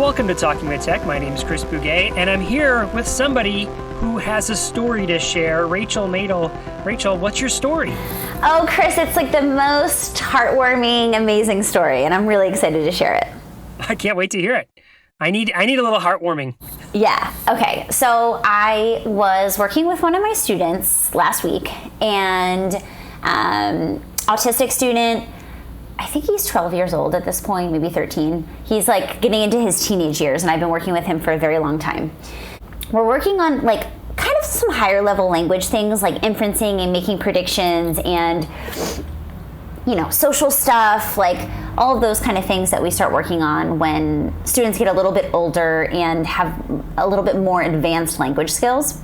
welcome to Talking with Tech. My name is Chris Bouguet, and I'm here with somebody who has a story to share, Rachel Madel. Rachel, what's your story? Oh, Chris, it's like the most heartwarming, amazing story, and I'm really excited to share it. I can't wait to hear it. I need a little heartwarming. Yeah, okay. So I was working with one of my students last week, and autistic student, I think he's 12 years old at this point, maybe 13. He's like getting into his teenage years, and I've been working with him for a very long time. We're working on like kind of some higher level language things like inferencing and making predictions and, you know, social stuff, like all of those kind of things that we start working on when students get a little bit older and have a little bit more advanced language skills.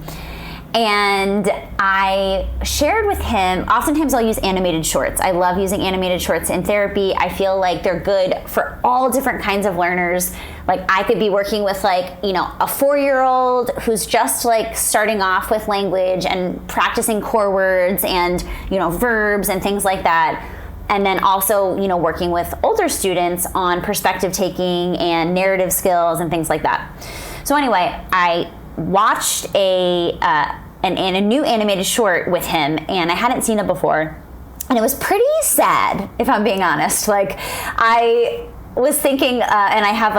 And I shared with him, oftentimes I'll use animated shorts. I love using animated shorts in therapy. I feel like they're good for all different kinds of learners. Like I could be working with like, you know, a 4-year-old who's just like starting off with language and practicing core words and, you know, verbs and things like that. And then also, you know, working with older students on perspective taking and narrative skills and things like that. So anyway, I watched a new animated short with him, and I hadn't seen it before, and it was pretty sad, if I'm being honest. Like I was thinking, and I have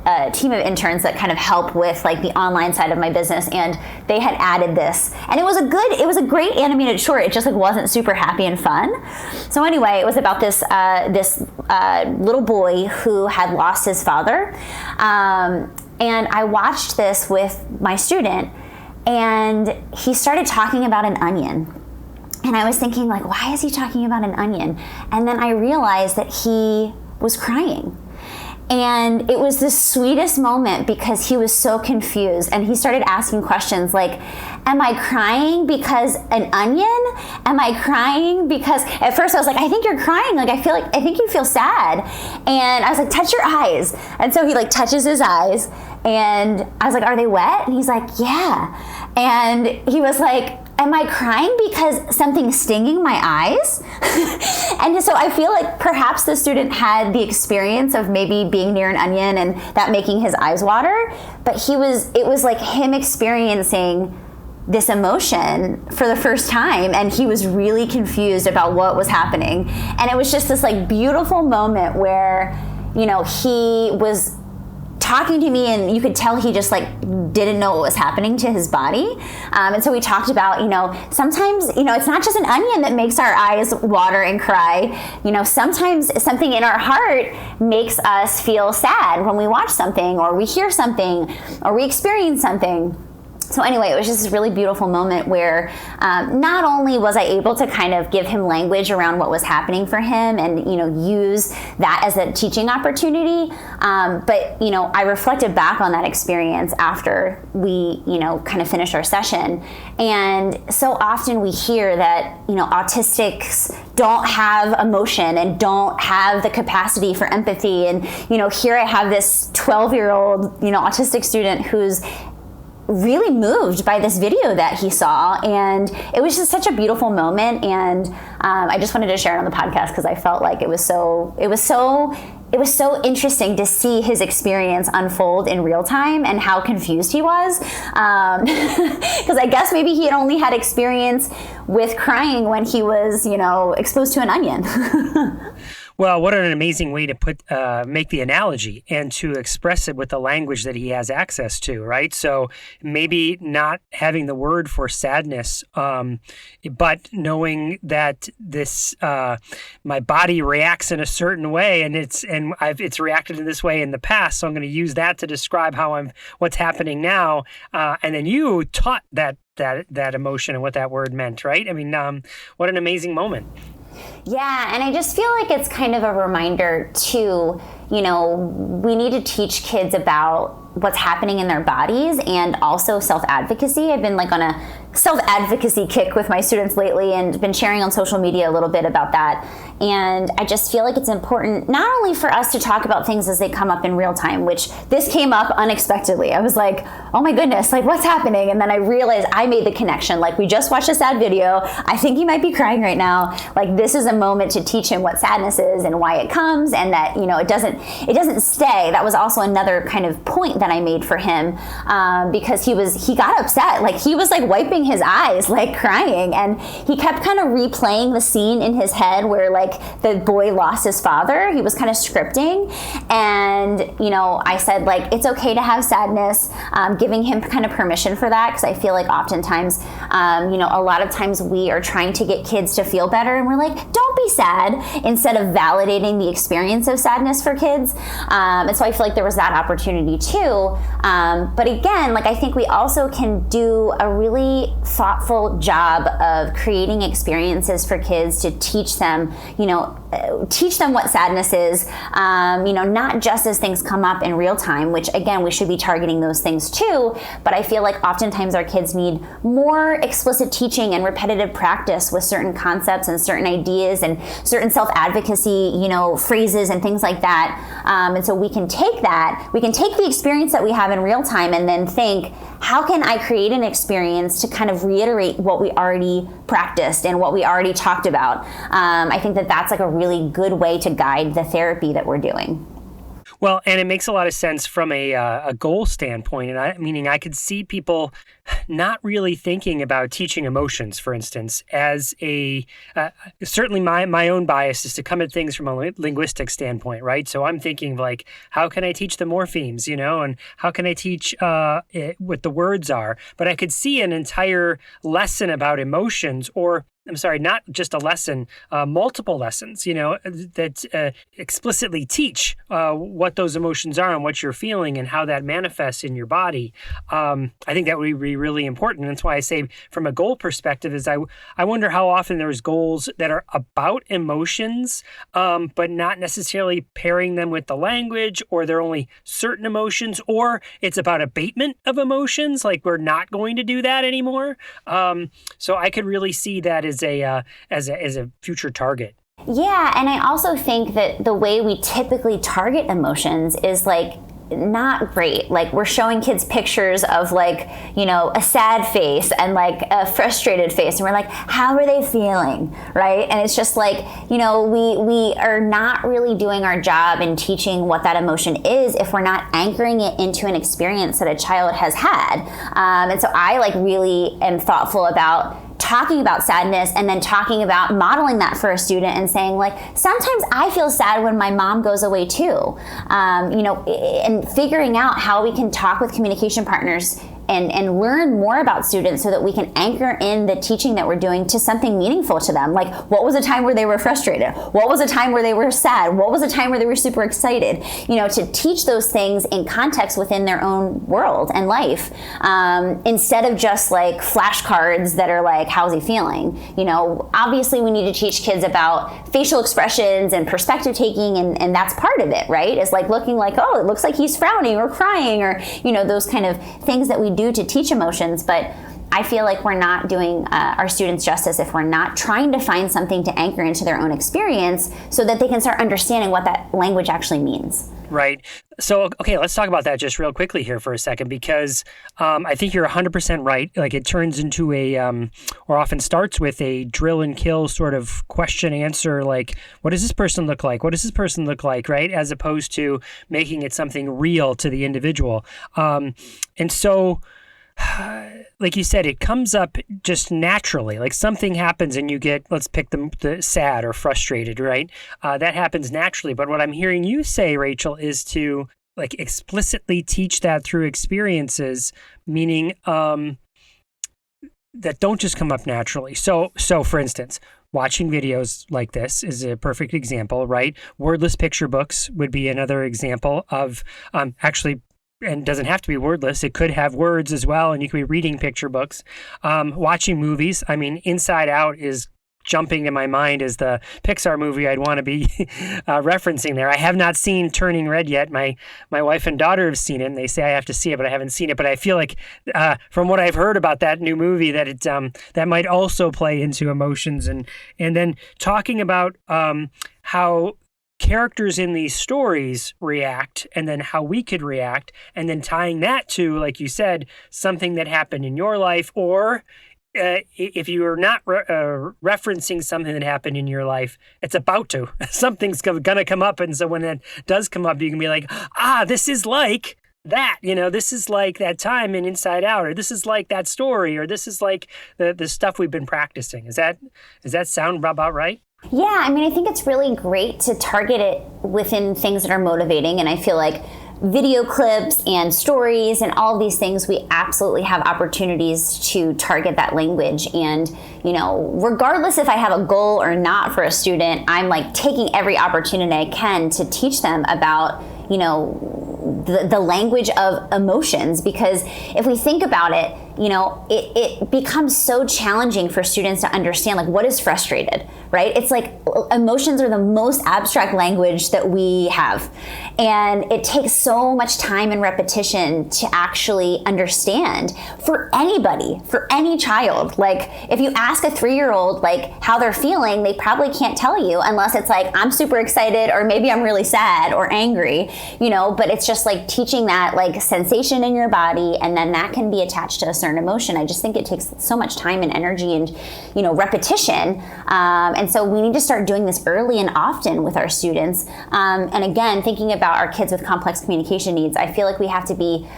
a team of interns that kind of help with like the online side of my business, and they had added this, and it was a great animated short. It just like wasn't super happy and fun. So anyway, it was about this little boy who had lost his father, and I watched this with my student, and he started talking about an onion. And I was thinking, like, why is he talking about an onion? And then I realized that he was crying. And it was the sweetest moment because he was so confused. And he started asking questions like, am I crying because an onion? Am I crying because, at first I was like, I think you're crying. Like, I think you feel sad. And I was like, touch your eyes. And so he like touches his eyes. And I was like, are they wet? And he's like, yeah. And he was like, am I crying because something's stinging my eyes? And so I feel like perhaps the student had the experience of maybe being near an onion and that making his eyes water, but it was like him experiencing this emotion for the first time, and he was really confused about what was happening. And it was just this like beautiful moment where, you know, he was talking to me, and you could tell he just like didn't know what was happening to his body. And so we talked about, you know, sometimes, you know, it's not just an onion that makes our eyes water and cry. You know, sometimes something in our heart makes us feel sad when we watch something or we hear something or we experience something. So anyway, it was just this really beautiful moment where not only was I able to kind of give him language around what was happening for him and, you know, use that as a teaching opportunity, but, you know, I reflected back on that experience after we, you know, kind of finished our session. And so often we hear that, you know, autistics don't have emotion and don't have the capacity for empathy. And, you know, here I have this 12-year-old, you know, autistic student who's really moved by this video that he saw, and it was just such a beautiful moment. And I just wanted to share it on the podcast because I felt like it was so interesting to see his experience unfold in real time and how confused he was, because I guess maybe he had only had experience with crying when he was, you know, exposed to an onion. Well, what an amazing way to make the analogy and to express it with the language that he has access to, right? So maybe not having the word for sadness, but knowing that this my body reacts in a certain way, and it's reacted in this way in the past. So I'm going to use that to describe what's happening now, and then you taught that emotion and what that word meant, right? I mean, what an amazing moment. Yeah, and I just feel like it's kind of a reminder too, you know, we need to teach kids about what's happening in their bodies and also self-advocacy. I've been like on a self-advocacy kick with my students lately and been sharing on social media a little bit about that. And I just feel like it's important not only for us to talk about things as they come up in real time, which this came up unexpectedly. I was like, oh my goodness, like what's happening? And then I realized I made the connection. Like, we just watched a sad video. I think he might be crying right now. Like, this is a moment to teach him what sadness is and why it comes, and that, you know, it doesn't stay. That was also another kind of point that I made for him, because he got upset. Like, he was like wiping his eyes, like crying, and he kept kind of replaying the scene in his head where like the boy lost his father. He was kind of scripting, and you know, I said like, it's okay to have sadness, giving him kind of permission for that, because I feel like oftentimes, you know, a lot of times we are trying to get kids to feel better, and we're like, don't be sad, instead of validating the experience of sadness for kids. And so I feel like there was that opportunity too. But again, like, I think we also can do a really thoughtful job of creating experiences for kids to teach them, you know, teach them what sadness is, you know, not just as things come up in real time, which again, we should be targeting those things too. But I feel like oftentimes our kids need more explicit teaching and repetitive practice with certain concepts and certain ideas and certain self-advocacy, you know, phrases and things like that. And so we can take the experience that we have in real time and then think, how can I create an experience to kind of reiterate what we already practiced and what we already talked about? I think that that's like a really good way to guide the therapy that we're doing. Well, and it makes a lot of sense from a goal standpoint. And meaning I could see people not really thinking about teaching emotions, for instance, as certainly my own bias is to come at things from a linguistic standpoint, right? So I'm thinking like, how can I teach the morphemes, you know, and how can I teach what the words are? But I could see an entire lesson about emotions, or I'm sorry, not just a lesson, multiple lessons, you know, that explicitly teach what those emotions are and what you're feeling and how that manifests in your body. I think that would be really important. That's why I say from a goal perspective is I wonder how often there's goals that are about emotions, but not necessarily pairing them with the language, or they're only certain emotions, or it's about abatement of emotions, like we're not going to do that anymore. So I could really see that as a future target. Yeah, and I also think that the way we typically target emotions is like not great. Like, we're showing kids pictures of like, you know, a sad face and like a frustrated face, and we're like, how are they feeling, right? And it's just like, you know, we are not really doing our job in teaching what that emotion is if we're not anchoring it into an experience that a child has had. And so I like really am thoughtful about talking about sadness and then talking about modeling that for a student and saying like, sometimes I feel sad when my mom goes away too. You know, and figuring out how we can talk with communication partners and learn more about students so that we can anchor in the teaching that we're doing to something meaningful to them. Like, what was a time where they were frustrated? What was a time where they were sad? What was a time where they were super excited? You know, to teach those things in context within their own world and life, instead of just like flashcards that are like, how's he feeling? You know, obviously we need to teach kids about facial expressions and perspective taking, and that's part of it, right? It's like looking like, oh, it looks like he's frowning or crying, or, you know, those kind of things that we do to teach emotions. But I feel like we're not doing our students justice if we're not trying to find something to anchor into their own experience so that they can start understanding what that language actually means. Right. So, okay, let's talk about that just real quickly here for a second, because I think you're 100% right. Like, it turns into or often starts with a drill and kill sort of question answer, like, what does this person look like? What does this person look like? Right. As opposed to making it something real to the individual. And so, like you said, it comes up just naturally. Like, something happens and you get, let's pick the sad or frustrated, right? That happens naturally. But what I'm hearing you say, Rachel, is to like explicitly teach that through experiences, meaning that don't just come up naturally. So for instance, watching videos like this is a perfect example, right? Wordless picture books would be another example of actually. And it doesn't have to be wordless. It could have words as well, and you could be reading picture books. Watching movies. I mean, Inside Out is jumping in my mind is the Pixar movie I'd want to be referencing there. I have not seen Turning Red yet. My wife and daughter have seen it, and they say I have to see it, but I haven't seen it. But I feel like from what I've heard about that new movie, that it that might also play into emotions, and then talking about how characters in these stories react, and then how we could react, and then tying that to, like you said, something that happened in your life, or if you are not referencing something that happened in your life, it's about to. Something's going to come up, and so when that does come up, you can be like, this is like that, this is like that time in Inside Out, or this is like that story, or this is like the stuff we've been practicing. Does that sound about right? Yeah, I mean, I think it's really great to target it within things that are motivating, and I feel like video clips and stories and all of these things, we absolutely have opportunities to target that language. And, regardless if I have a goal or not for a student, I'm like taking every opportunity I can to teach them about, the language of emotions, because if we think about it, it becomes so challenging for students to understand, like, what is frustrated, right? It's like emotions are the most abstract language that we have. And it takes so much time and repetition to actually understand for anybody, for any child. Like, if you ask a 3-year-old, like, how they're feeling, they probably can't tell you unless it's like, I'm super excited, or maybe I'm really sad or angry, but it's just like teaching that like sensation in your body, and then that can be attached to a certain emotion. I just think it takes so much time and energy and, repetition. And so we need to start doing this early and often with our students. And again, thinking about our kids with complex communication needs, I feel like we have to be,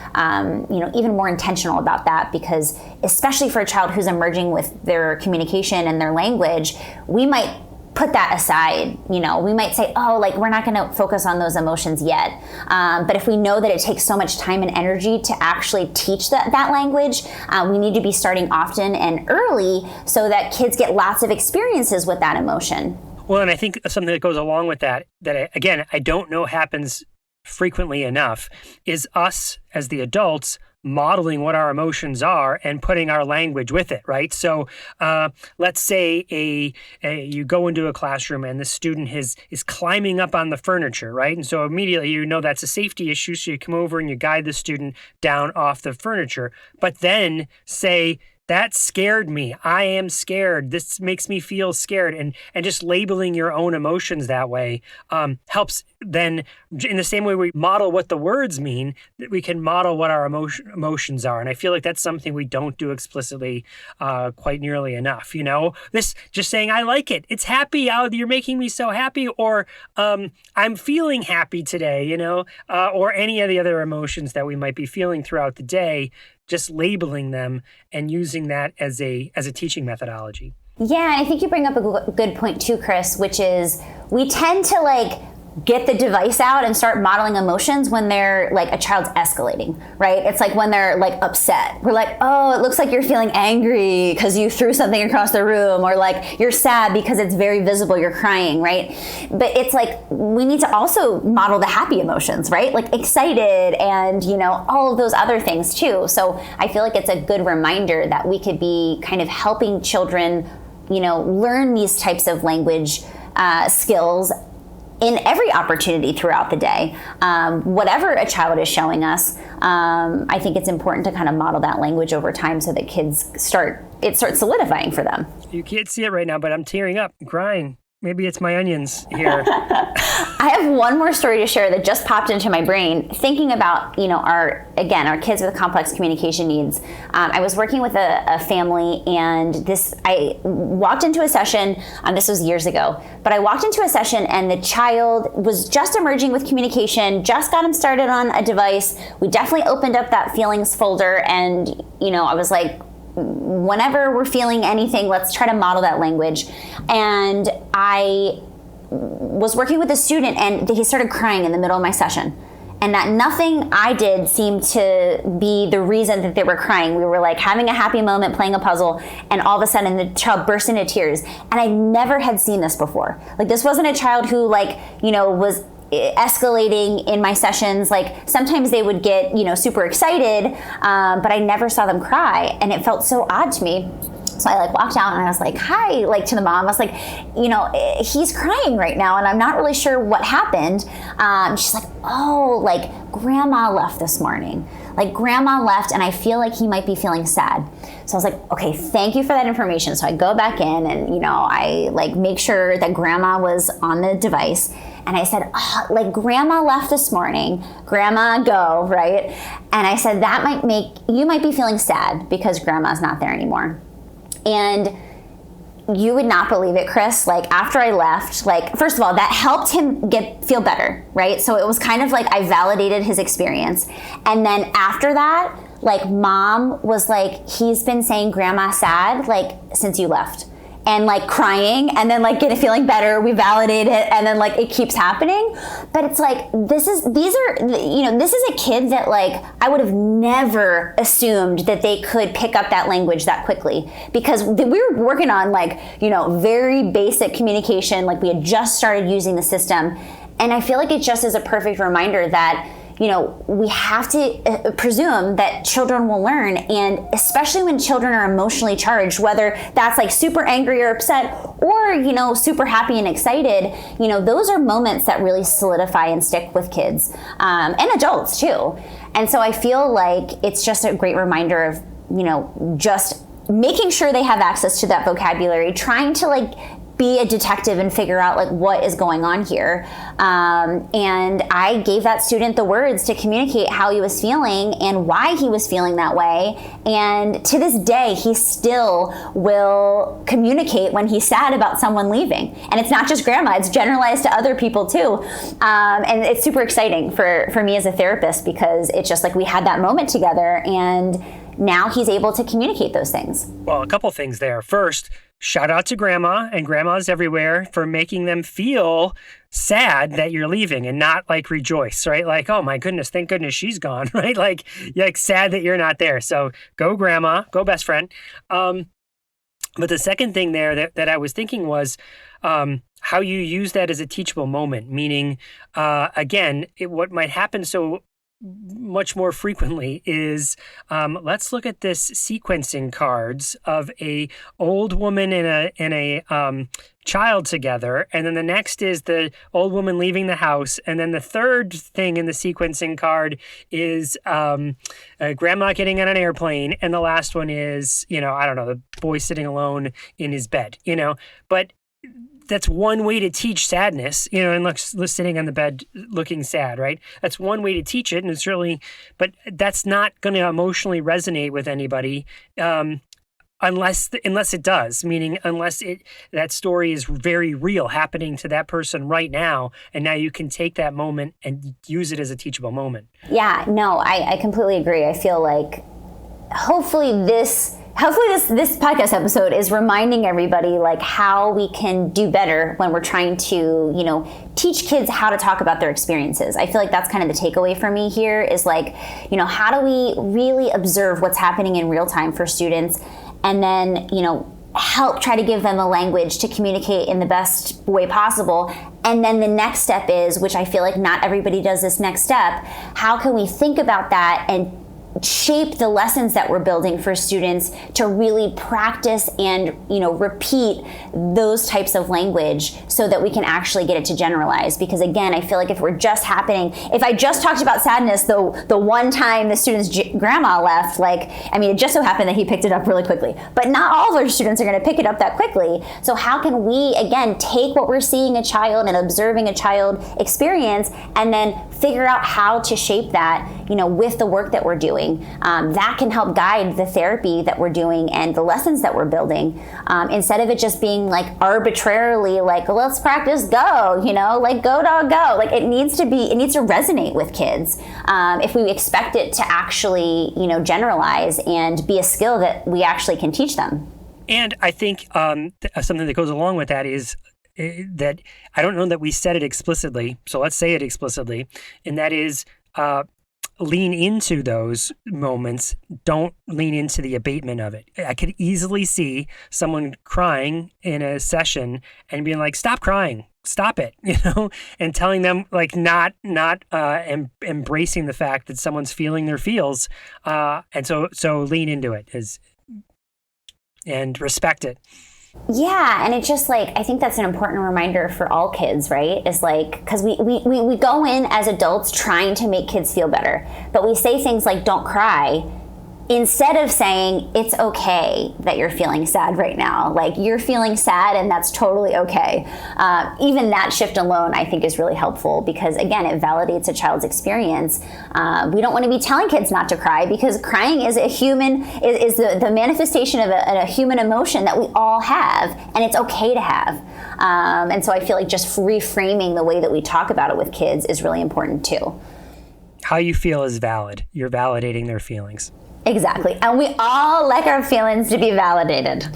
even more intentional about that, because especially for a child who's emerging with their communication and their language, we might put that aside. We might say, we're not going to focus on those emotions yet. But if we know that it takes so much time and energy to actually teach that language, we need to be starting often and early so that kids get lots of experiences with that emotion. Well, and I think something that goes along with that I don't know happens frequently enough, is us as the adults modeling what our emotions are and putting our language with it, right? So let's say you go into a classroom and the student is climbing up on the furniture, right? And so immediately that's a safety issue, so you come over and you guide the student down off the furniture. But then say, that scared me. I am scared. This makes me feel scared. And just labeling your own emotions that way helps. Then in the same way we model what the words mean, we can model what our emotions are. And I feel like that's something we don't do explicitly quite nearly enough. This just saying, I like it. It's happy. You're making me so happy. Or I'm feeling happy today, or any of the other emotions that we might be feeling throughout the day. Just labeling them and using that as a teaching methodology. Yeah, I think you bring up a good point too, Chris, which is we tend to get the device out and start modeling emotions when they're like a child's escalating, right? It's like when they're like upset. We're like, it looks like you're feeling angry because you threw something across the room, or like you're sad because it's very visible, you're crying, right? But it's like we need to also model the happy emotions, right? Like excited and, all of those other things too. So I feel like it's a good reminder that we could be kind of helping children, learn these types of language skills in every opportunity throughout the day. Whatever a child is showing us, I think it's important to kind of model that language over time so that kids starts solidifying for them. You can't see it right now, but I'm tearing up, crying. Maybe it's my onions here. I have one more story to share that just popped into my brain. Thinking about, our kids with complex communication needs. I was working with a family, and I walked into a session, this was years ago, but I walked into a session and the child was just emerging with communication, just got him started on a device. We definitely opened up that feelings folder, and, I was like, whenever we're feeling anything, let's try to model that language. And I was working with a student, and he started crying in the middle of my session. And that nothing I did seemed to be the reason that they were crying. We were like having a happy moment, playing a puzzle, and all of a sudden the child burst into tears. And I never had seen this before. Like, this wasn't a child who was escalating in my sessions. Like, sometimes they would get, super excited, but I never saw them cry, and it felt so odd to me. So I like walked out and I was like, hi, like to the mom. I was like, he's crying right now and I'm not really sure what happened. She's like, oh, like grandma left this morning. Like grandma left and I feel like he might be feeling sad. So I was like, okay, thank you for that information. So I go back in and, I like make sure that grandma was on the device. And I said, oh, like grandma left this morning, grandma go, right? And I said, you might be feeling sad because grandma's not there anymore. And you would not believe it, Chris. Like after I left, like first of all, that helped him feel better, right? So it was kind of like I validated his experience. And then after that, like mom was like, he's been saying grandma sad like since you left. And like crying and then like feeling better, we validate it and then like it keeps happening. But it's like, this is a kid that like I would have never assumed that they could pick up that language that quickly because we were working on like, very basic communication. Like we had just started using the system. And I feel like it just is a perfect reminder that we have to presume that children will learn, and especially when children are emotionally charged, whether that's like super angry or upset or, super happy and excited, those are moments that really solidify and stick with kids and adults too. And so I feel like it's just a great reminder of, just making sure they have access to that vocabulary, trying to like be a detective and figure out like what is going on here. And I gave that student the words to communicate how he was feeling and why he was feeling that way. And to this day, he still will communicate when he's sad about someone leaving. And it's not just grandma, it's generalized to other people too. And it's super exciting for me as a therapist because it's just like we had that moment together and now he's able to communicate those things. Well, a couple things there. First, shout out to grandma and grandmas everywhere for making them feel sad that you're leaving and not like rejoice, right? Like, oh my goodness, thank goodness she's gone, right? Like, you're like sad that you're not there. So go grandma, go best friend. But the second thing there that I was thinking was how you use that as a teachable moment, meaning, again, what might happen so much more frequently is let's look at this sequencing cards of a old woman and a child together, and then the next is the old woman leaving the house, and then the third thing in the sequencing card is grandma getting on an airplane, and the last one is I don't know, the boy sitting alone in his bed, but that's one way to teach sadness, and sitting on the bed looking sad, right? That's one way to teach it, and it's really, but that's not going to emotionally resonate with anybody unless it does, meaning unless that story is very real, happening to that person right now, and now you can take that moment and use it as a teachable moment. Yeah, no, I completely agree. I feel like hopefully this podcast episode is reminding everybody like how we can do better when we're trying to, teach kids how to talk about their experiences. I feel like that's kind of the takeaway for me here is like, how do we really observe what's happening in real time for students and then, help try to give them a language to communicate in the best way possible. And then the next step is, which I feel like not everybody does this next step, how can we think about that and shape the lessons that we're building for students to really practice and repeat those types of language so that we can actually get it to generalize. Because again, I feel like if I just talked about sadness the one time the student's grandma left, it just so happened that he picked it up really quickly, but not all of our students are going to pick it up that quickly. So how can we again take what we're seeing a child and observing a child experience and then figure out how to shape that with the work that we're doing. That can help guide the therapy that we're doing and the lessons that we're building, instead of it just being like arbitrarily like, let's practice go, like go dog go. Like it needs to resonate with kids if we expect it to actually generalize and be a skill that we actually can teach them. And I think something that goes along with that is that I don't know that we said it explicitly, so let's say it explicitly, and that is lean into those moments. Don't lean into the abatement of it. I could easily see someone crying in a session and being like, stop crying, stop it, and telling them like not embracing the fact that someone's feeling their feels. And so lean into it is and respect it. Yeah, and it's just like, I think that's an important reminder for all kids, right? Is like, because we go in as adults trying to make kids feel better, but we say things like, don't cry, instead of saying, it's okay that you're feeling sad right now. Like, you're feeling sad and that's totally okay. Even that shift alone, I think, is really helpful because, again, it validates a child's experience. We don't want to be telling kids not to cry because crying is the manifestation of a human emotion that we all have, and it's okay to have. And so I feel like just reframing the way that we talk about it with kids is really important too. How you feel is valid. You're validating their feelings. Exactly. And we all like our feelings to be validated.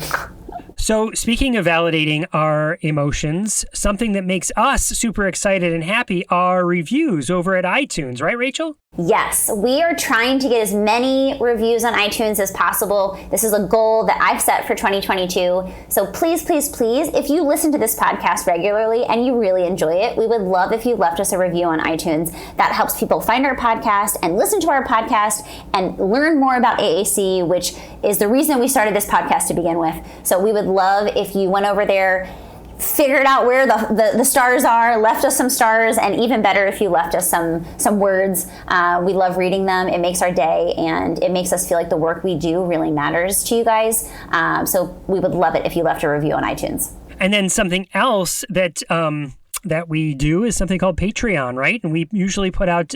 So speaking of validating our emotions, something that makes us super excited and happy are reviews over at iTunes, right, Rachel? Yes, we are trying to get as many reviews on iTunes as possible. This is a goal that I've set for 2022. So please, please, please, if you listen to this podcast regularly and you really enjoy it, we would love if you left us a review on iTunes. That helps people find our podcast and listen to our podcast and learn more about AAC, which is the reason we started this podcast to begin with. So we would love if you went over there, figured out where the stars are, left us some stars, and even better if you left us some words. We love reading them. It makes our day, and it makes us feel like the work we do really matters to you guys. So we would love it if you left a review on iTunes. And then something else that we do is something called Patreon, right? And we usually put out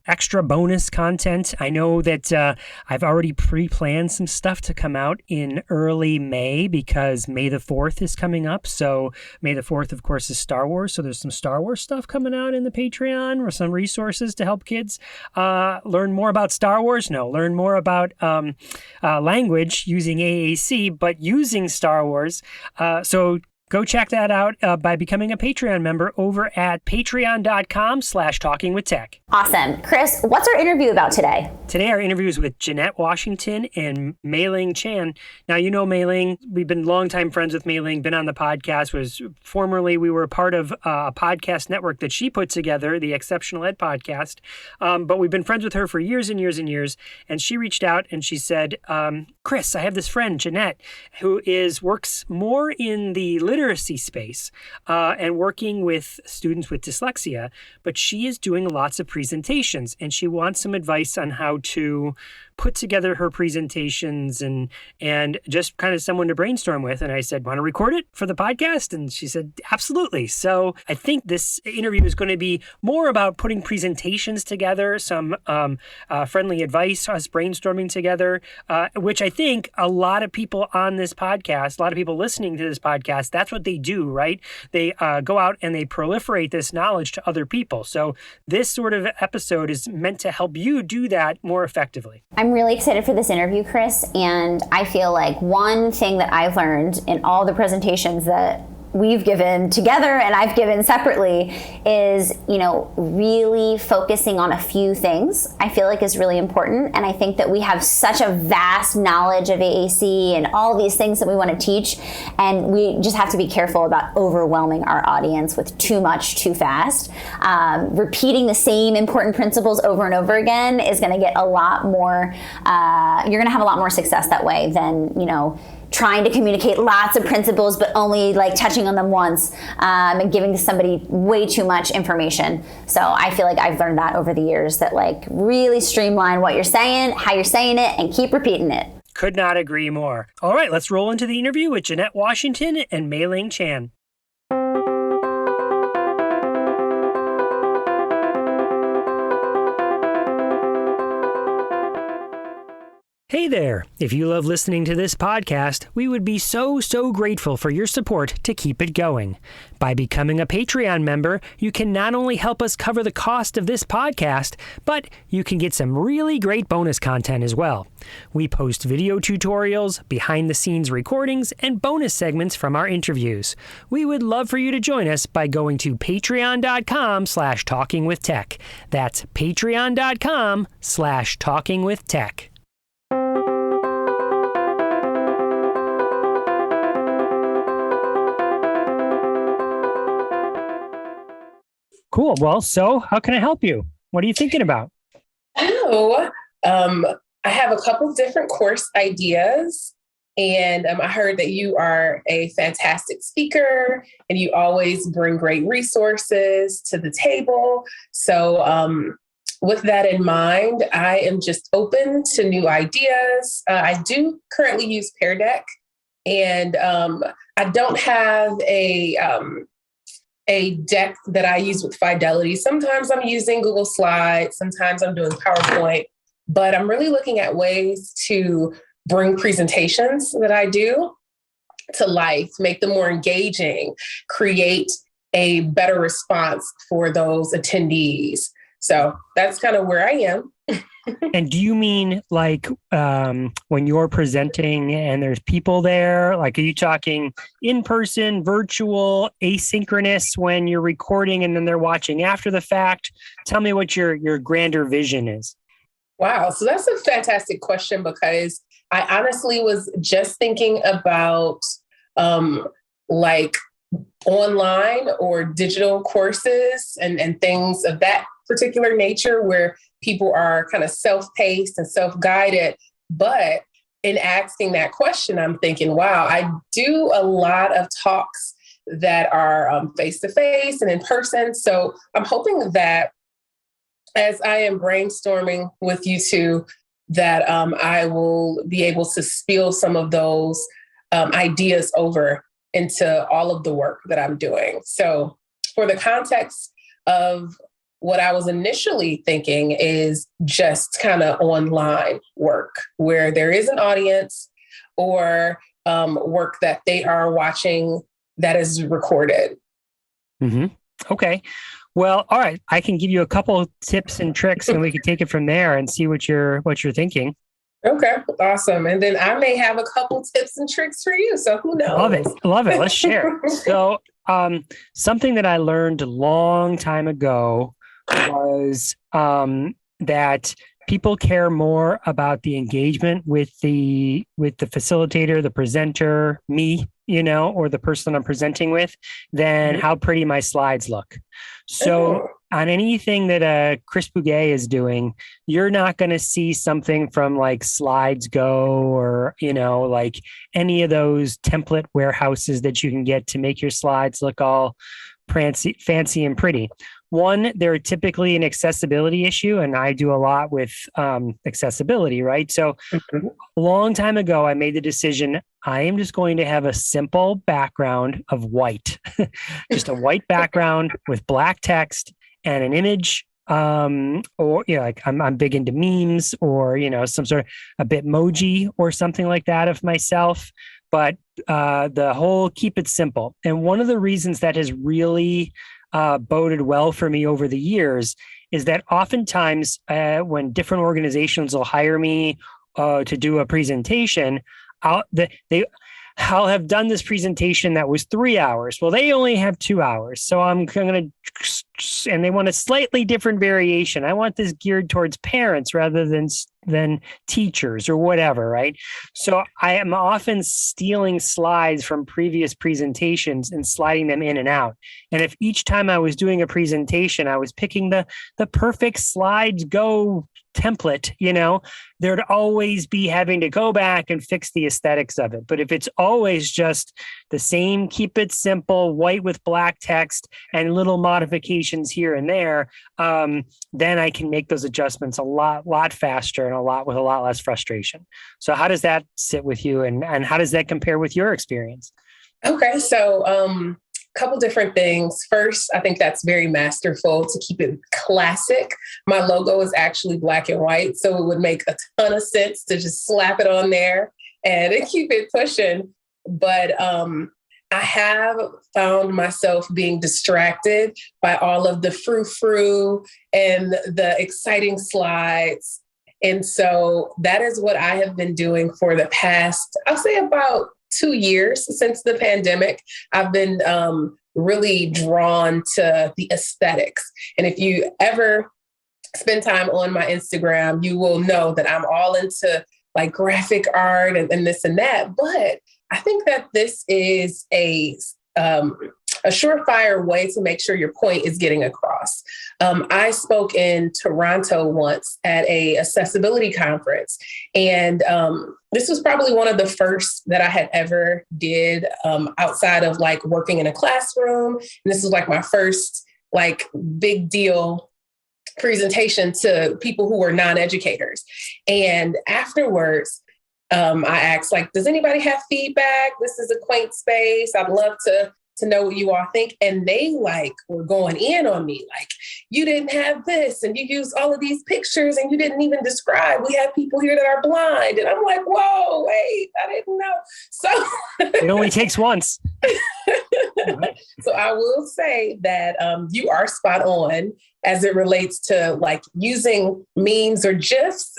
extra bonus content. I know that I've already pre-planned some stuff to come out in early May because May the 4th is coming up. So May the 4th, of course, is Star Wars. So there's some Star Wars stuff coming out in the Patreon or some resources to help kids learn more about Star Wars. No, learn more about language using AAC, but using Star Wars. So go check that out by becoming a Patreon member over at patreon.com/talkingwithtech. Awesome. Chris, what's our interview about today? Today, our interview is with Jeanette Washington and Mai Ling Chan. Now, you know Mai Ling. We've been longtime friends with Mai Ling, been on the podcast. We were part of a podcast network that she put together, the Exceptional Ed podcast. But we've been friends with her for years and years and years. And she reached out and she said, Chris, I have this friend, Jeanette, who works more in the literacy space and working with students with dyslexia, but she is doing lots of presentations and she wants some advice on how to put together her presentations and just kind of someone to brainstorm with. And I said, want to record it for the podcast? And she said, absolutely. So I think this interview is going to be more about putting presentations together, some friendly advice, us brainstorming together, which I think a lot of people on this podcast, a lot of people listening to this podcast, that's what they do, right? They go out and they proliferate this knowledge to other people. So this sort of episode is meant to help you do that more effectively. I'm really excited for this interview, Chris, and I feel like one thing that I've learned in all the presentations that we've given together and I've given separately is, really focusing on a few things I feel like is really important. And I think that we have such a vast knowledge of AAC and all these things that we want to teach. And we just have to be careful about overwhelming our audience with too much too fast. Repeating the same important principles over and over again is going to get a lot more, you're going to have a lot more success that way than, trying to communicate lots of principles but only like touching on them once and giving to somebody way too much information. So I feel like I've learned that over the years, that like really streamline what you're saying, how you're saying it, and keep repeating it. Could not agree more. All right, let's roll into the interview with Jeanette Washington and Mai Ling Chan. Hey there! If you love listening to this podcast, we would be so grateful for your support to keep it going. By becoming a Patreon member, you can not only help us cover the cost of this podcast, but you can get some really great bonus content as well. We post video tutorials, behind-the-scenes recordings, and bonus segments from our interviews. We would love for you to join us by going to patreon.com/talkingwithtech. That's patreon.com/talkingwithtech. Cool. Well, so how can I help you? What are you thinking about? Oh, I have a couple different course ideas, And I heard that you are a fantastic speaker and you always bring great resources to the table. So with that in mind, I am just open to new ideas. I do currently use Pear Deck, and I don't have a deck that I use with Fidelity. Sometimes I'm using Google Slides, sometimes I'm doing PowerPoint, but I'm really looking at ways to bring presentations that I do to life, make them more engaging, create a better response for those attendees. So that's kind of where I am. And do you mean like when you're presenting and there's people there, like are you talking in person, virtual, asynchronous when you're recording and then they're watching after the fact? Tell me what your grander vision is. Wow. So that's a fantastic question, because I honestly was just thinking about like online or digital courses and things of that particular nature where people are kind of self-paced and self-guided. But in asking that question, I'm thinking, wow, I do a lot of talks that are face-to-face and in person. So I'm hoping that as I am brainstorming with you two, that I will be able to spill some of those ideas over into all of the work that I'm doing. So for the context of what I was initially thinking is just kind of online work where there is an audience or work that they are watching that is recorded. Mm-hmm. Okay. Well, all right. I can give you a couple of tips and tricks and we can take it from there and see what you're thinking. Okay, awesome. And then I may have a couple tips and tricks for you. So who knows? Love it. Love it. Let's share. So something that I learned a long time ago was that people care more about the engagement with the facilitator, the presenter, me, or the person I'm presenting with, than how pretty my slides look. So on anything that Chris Bouguet is doing, you're not going to see something from like Slides Go or, like any of those template warehouses that you can get to make your slides look all fancy and pretty. One, they're typically an accessibility issue, and I do a lot with accessibility, right? So a long time ago, I made the decision, I am just going to have a simple background of white, just a white background with black text and an image, or, like I'm big into memes or, some sort of a Bitmoji or something like that of myself. But the whole keep it simple. And one of the reasons that has really boded well for me over the years is that oftentimes when different organizations will hire me to do a presentation, I'll have done this presentation that was 3 hours. Well, they only have 2 hours. So I'm going to, and they want a slightly different variation. I want this geared towards parents rather than teachers or whatever, right? So I am often stealing slides from previous presentations and sliding them in and out. And if each time I was doing a presentation, I was picking the perfect Slides Go template, there'd always be having to go back and fix the aesthetics of it. But if it's always just the same, keep it simple, white with black text and little modifications here and there, then I can make those adjustments a lot faster and with a lot less frustration. So how does that sit with you, and how does that compare with your experience? Okay, so couple different things. First, I think that's very masterful to keep it classic. My logo is actually black and white, so it would make a ton of sense to just slap it on there and keep it pushing. But I have found myself being distracted by all of the frou-frou and the exciting slides. And so that is what I have been doing for the past, I'll say about 2 years since the pandemic. I've been really drawn to the aesthetics. And if you ever spend time on my Instagram, you will know that I'm all into like graphic art and this and that. But I think that this is a a surefire way to make sure your point is getting across. I spoke in Toronto once at a accessibility conference, and this was probably one of the first that I had ever did outside of like working in a classroom. And this was like my first like big deal presentation to people who were non-educators. And afterwards, I asked, like, does anybody have feedback? This is a quaint space. I'd love to know what you all think. And they like were going in on me, like, you didn't have this and you used all of these pictures and you didn't even describe. We have people here that are blind. And I'm like, whoa, wait, I didn't know. So it only takes once. So I will say that you are spot on as it relates to like using memes or GIFs.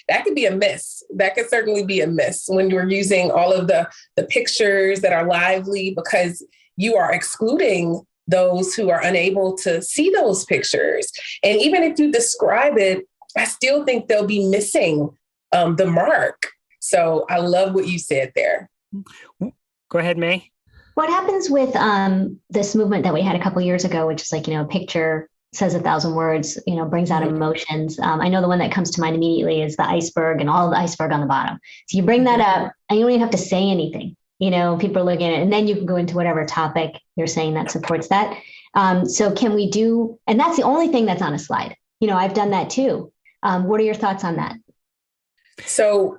That could be a miss. That could certainly be a miss when you're using all of the pictures that are lively, because you are excluding those who are unable to see those pictures. And even if you describe it, I still think they'll be missing the mark. So I love what you said there. Go ahead, May. What happens with this movement that we had a couple of years ago, which is like, a picture says 1,000 words, brings out emotions. I know the one that comes to mind immediately is the iceberg and all the iceberg on the bottom. So you bring that up and you don't even have to say anything. People are looking at it, and then you can go into whatever topic you're saying that supports that. So can we do, and that's the only thing that's on a slide. I've done that too. What are your thoughts on that? So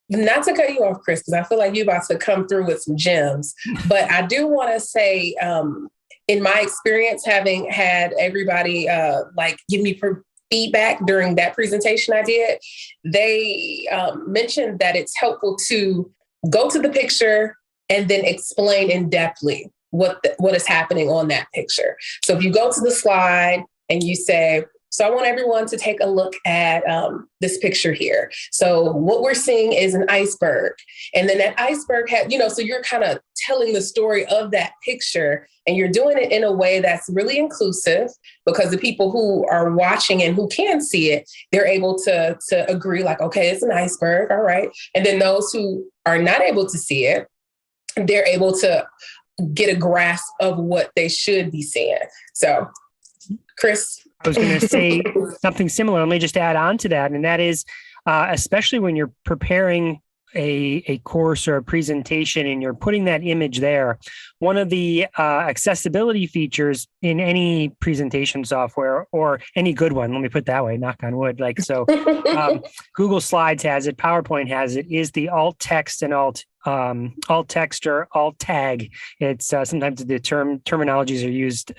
not to cut you off, Chris, because I feel like you're about to come through with some gems, but I do want to say, in my experience, having had everybody give me feedback during that presentation I did, they mentioned that it's helpful to go to the picture and then explain in depthly what is happening on that picture. So if you go to the slide and you say, so I want everyone to take a look at this picture here. So what we're seeing is an iceberg. And then that iceberg had, so you're kind of telling the story of that picture, and you're doing it in a way that's really inclusive, because the people who are watching and who can see it, they're able to agree like, okay, it's an iceberg. All right. And then those who are not able to see it, they're able to get a grasp of what they should be seeing. So, Chris. I was going to say something similar. Let me just add on to that. And that is, especially when you're preparing a course or a presentation and you're putting that image there, one of the accessibility features in any presentation software, or any good one, let me put it that way, knock on wood, Google Slides has it, PowerPoint has it, is the alt text and alt text or alt tag. It's sometimes the terminologies are used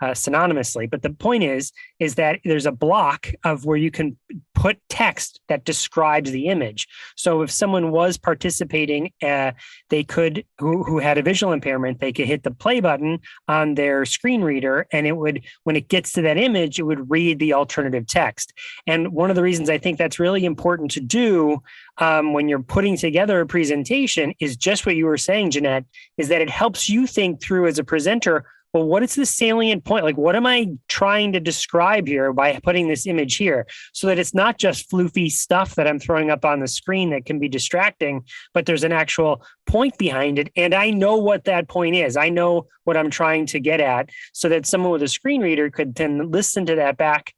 synonymously, but the point is that there's a block of where you can put text that describes the image. So if someone was participating, they could, who had a visual impairment, they could hit the play button on their screen reader, and it would, when it gets to that image, it would read the alternative text. And one of the reasons I think that's really important to do when you're putting together a presentation is just what you were saying, Jeanette, is that it helps you think through as a presenter, well, what is the salient point? Like, what am I trying to describe here by putting this image here? So that it's not just floofy stuff that I'm throwing up on the screen that can be distracting, but there's an actual point behind it. And I know what that point is. I know what I'm trying to get at, so that someone with a screen reader could then listen to that back,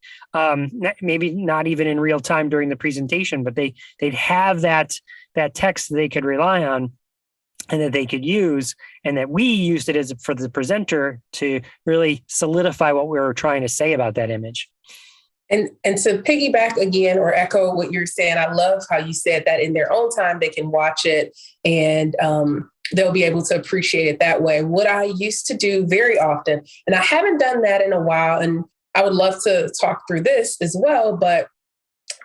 maybe not even in real time during the presentation, but they'd have that text that they could rely on and that they could use, and that we used it as for the presenter to really solidify what we were trying to say about that image. And to piggyback again or echo what you're saying, I love how you said that in their own time, they can watch it and they'll be able to appreciate it that way. What I used to do very often, and I haven't done that in a while, and I would love to talk through this as well, but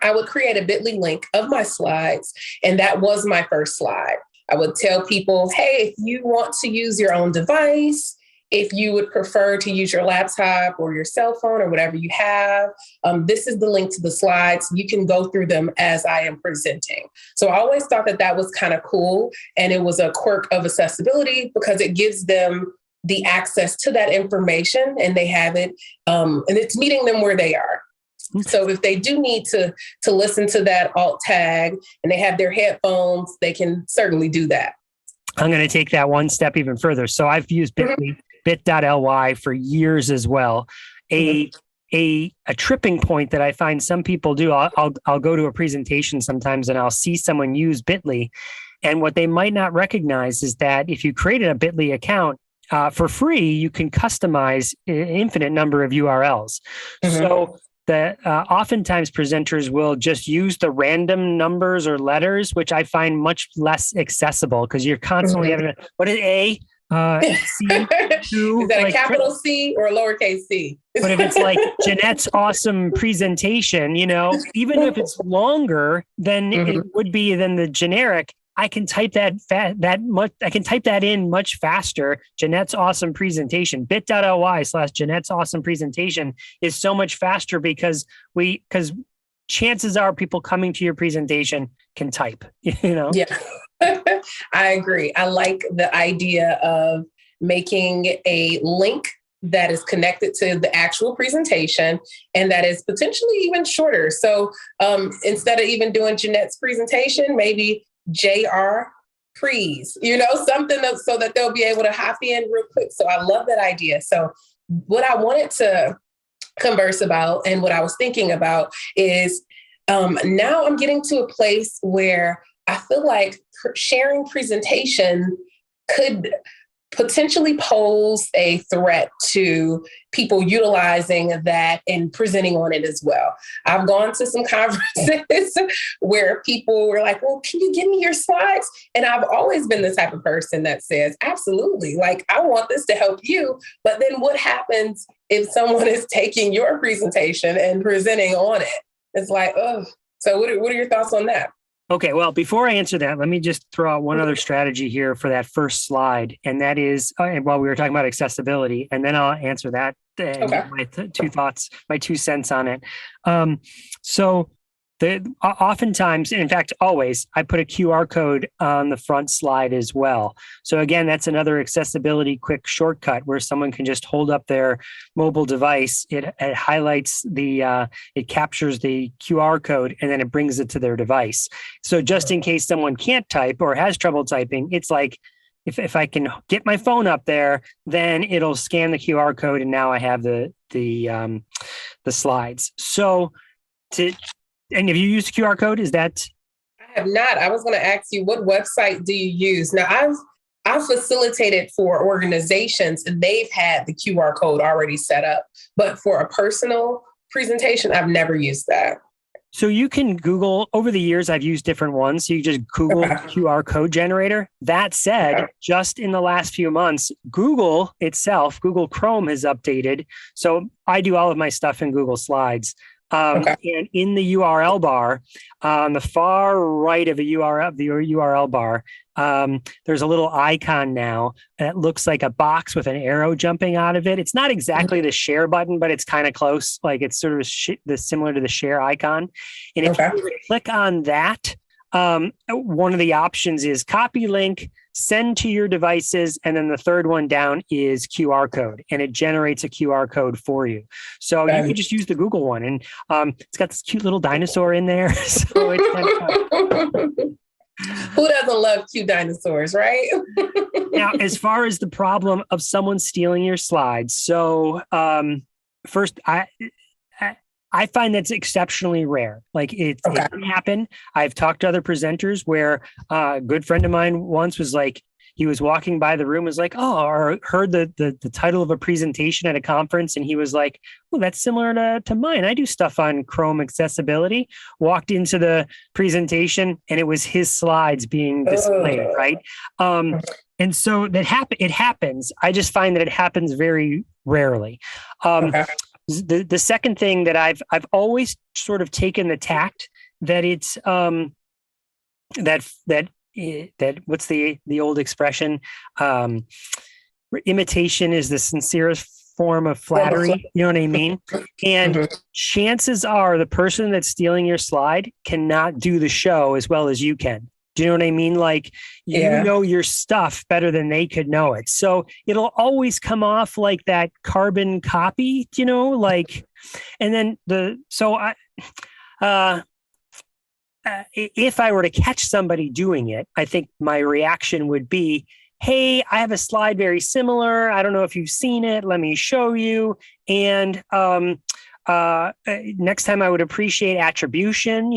I would create a bit.ly link of my slides, and that was my first slide. I would tell people, hey, if you want to use your own device, if you would prefer to use your laptop or your cell phone or whatever you have, this is the link to the slides. You can go through them as I am presenting. So I always thought that was kind of cool. And it was a quirk of accessibility because it gives them the access to that information, and they have it, and it's meeting them where they are. So if they do need to listen to that alt tag and they have their headphones, they can certainly do that. I'm going to take that one step even further. So I've used bit.ly for years as well. A tripping point that I find some people do. I'll go to a presentation sometimes and I'll see someone use Bitly, and what they might not recognize is that if you created a Bitly account for free, you can customize an infinite number of URLs. So oftentimes presenters will just use the random numbers or letters, which I find much less accessible because you're constantly having what is A? C, is that a capital C or a lowercase c? But if it's like Jeanette's awesome presentation, even if it's longer than it would be than the generic, I can type I can type that in much faster. Jeanette's awesome presentation, bit.ly/Jeanette's awesome presentation is so much faster because chances are people coming to your presentation can type, Yeah, I agree. I like the idea of making a link that is connected to the actual presentation and that is potentially even shorter. So instead of even doing Jeanette's presentation, maybe JR Prees, something so that they'll be able to hop in real quick. So I love that idea. So what I wanted to converse about and what I was thinking about is now I'm getting to a place where I feel like sharing presentation could potentially pose a threat to people utilizing that and presenting on it as well. I've gone to some conferences where people were like, well, can you give me your slides? And I've always been the type of person that says, absolutely, like, I want this to help you. But then what happens if someone is taking your presentation and presenting on it? It's like, oh, so what are your thoughts on that? Okay, well, before I answer that, let me just throw out one other strategy here for that first slide. And that is, while we were talking about accessibility, and then I'll answer that and give my two thoughts, my 2 cents on it. So oftentimes, in fact, always, I put a QR code on the front slide as well. So again, that's another accessibility quick shortcut where someone can just hold up their mobile device. It highlights it captures the QR code, and then it brings it to their device. So just in case someone can't type or has trouble typing, it's like, if I can get my phone up there, then it'll scan the QR code, and now I have the slides. So and have you used QR code? Is that? I have not. I was going to ask you, what website do you use? Now, I've facilitated for organizations and they've had the QR code already set up. But for a personal presentation, I've never used that. So you can Google, over the years, I've used different ones. So you just Google QR code generator. That said, just in the last few months, Google itself, Google Chrome has updated. So I do all of my stuff in Google Slides. And in the URL bar, on the far right of the URL bar, there's a little icon now that looks like a box with an arrow jumping out of it. It's not exactly the share button, but it's kind of close. Like it's sort of similar to the share icon. And if you click on that, one of the options is copy link, send to your devices, and then the third one down is QR code, and it generates a QR code for you. So you can just use the Google one, and it's got this cute little dinosaur in there. So it's kind of fun. Who doesn't love cute dinosaurs, right? Now, as far as the problem of someone stealing your slides, so first, I find that's exceptionally rare. Like it can happen. I've talked to other presenters where a good friend of mine once was like, he was walking by the room, was like, oh, or heard the title of a presentation at a conference. And he was like, oh, that's similar to mine. I do stuff on Chrome accessibility. Walked into the presentation and it was his slides being displayed, right? And so it happens. I just find that it happens very rarely. The second thing that I've always sort of taken the tact that it's that what's the old expression, imitation is the sincerest form of flattery. You know what I mean? And chances are the person that's stealing your slide cannot do the show as well as you can. Do you know what I mean? Like, you know your stuff better than they could know it. So it'll always come off like that carbon copy, like, and then if I were to catch somebody doing it, I think my reaction would be, hey, I have a slide very similar. I don't know if you've seen it. Let me show you. And next time I would appreciate attribution.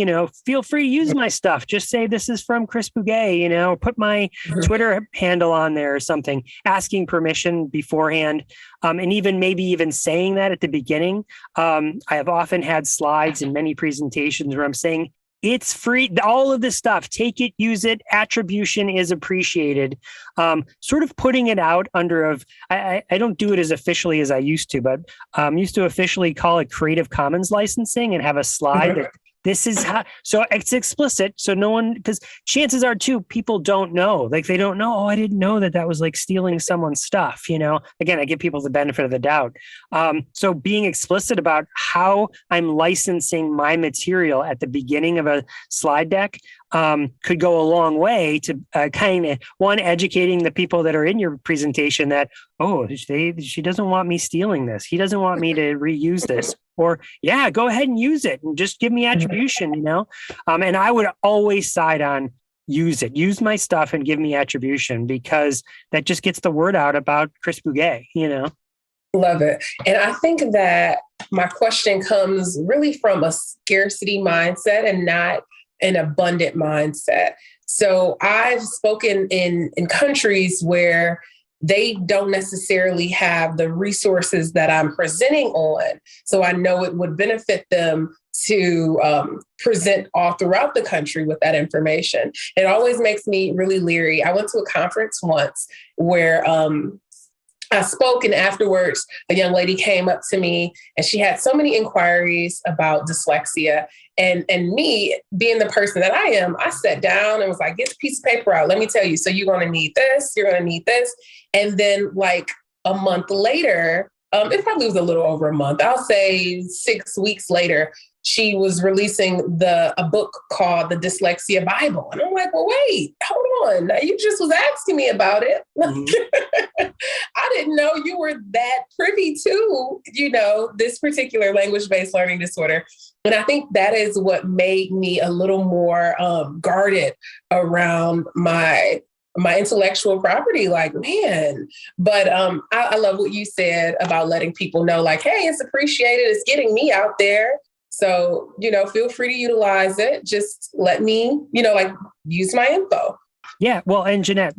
Feel free to use my stuff. Just say this is from Chris Bouguet, put my Twitter handle on there or something, asking permission beforehand. And maybe even saying that at the beginning. I have often had slides in many presentations where I'm saying, it's free. All of this stuff, take it, use it. Attribution is appreciated. Sort of putting it out under I don't do it as officially as I used to, but used to officially call it Creative Commons licensing and have a slide that this is how, so it's explicit. So no one, because chances are too, people don't know, like they don't know, I didn't know that was like stealing someone's stuff. Again, I give people the benefit of the doubt. So being explicit about how I'm licensing my material at the beginning of a slide deck could go a long way to kind of educating the people that are in your presentation that, she doesn't want me stealing this. He doesn't want me to reuse this. Or, yeah, go ahead and use it and just give me attribution, and I would always side on use it. Use my stuff and give me attribution, because that just gets the word out about Chris Bouguet, Love it. And I think that my question comes really from a scarcity mindset and not an abundant mindset. So I've spoken in countries where they don't necessarily have the resources that I'm presenting on. So I know it would benefit them to present all throughout the country with that information. It always makes me really leery. I went to a conference once where I spoke, and afterwards, a young lady came up to me and she had so many inquiries about dyslexia. And me, being the person that I am, I sat down and was like, get the piece of paper out. Let me tell you. So you're going to need this. You're going to need this. And then like a month later, it probably was a little over a month, I'll say 6 weeks later, she was releasing a book called The Dyslexia Bible. And I'm like, well, wait, hold on. You just was asking me about it. I didn't know you were that privy to, this particular language-based learning disorder. And I think that is what made me a little more guarded around my intellectual property, like, man. But I love what you said about letting people know, like, hey, it's appreciated. It's getting me out there. So, feel free to utilize it. Just let me, use my info. Yeah. Well, and Jeanette,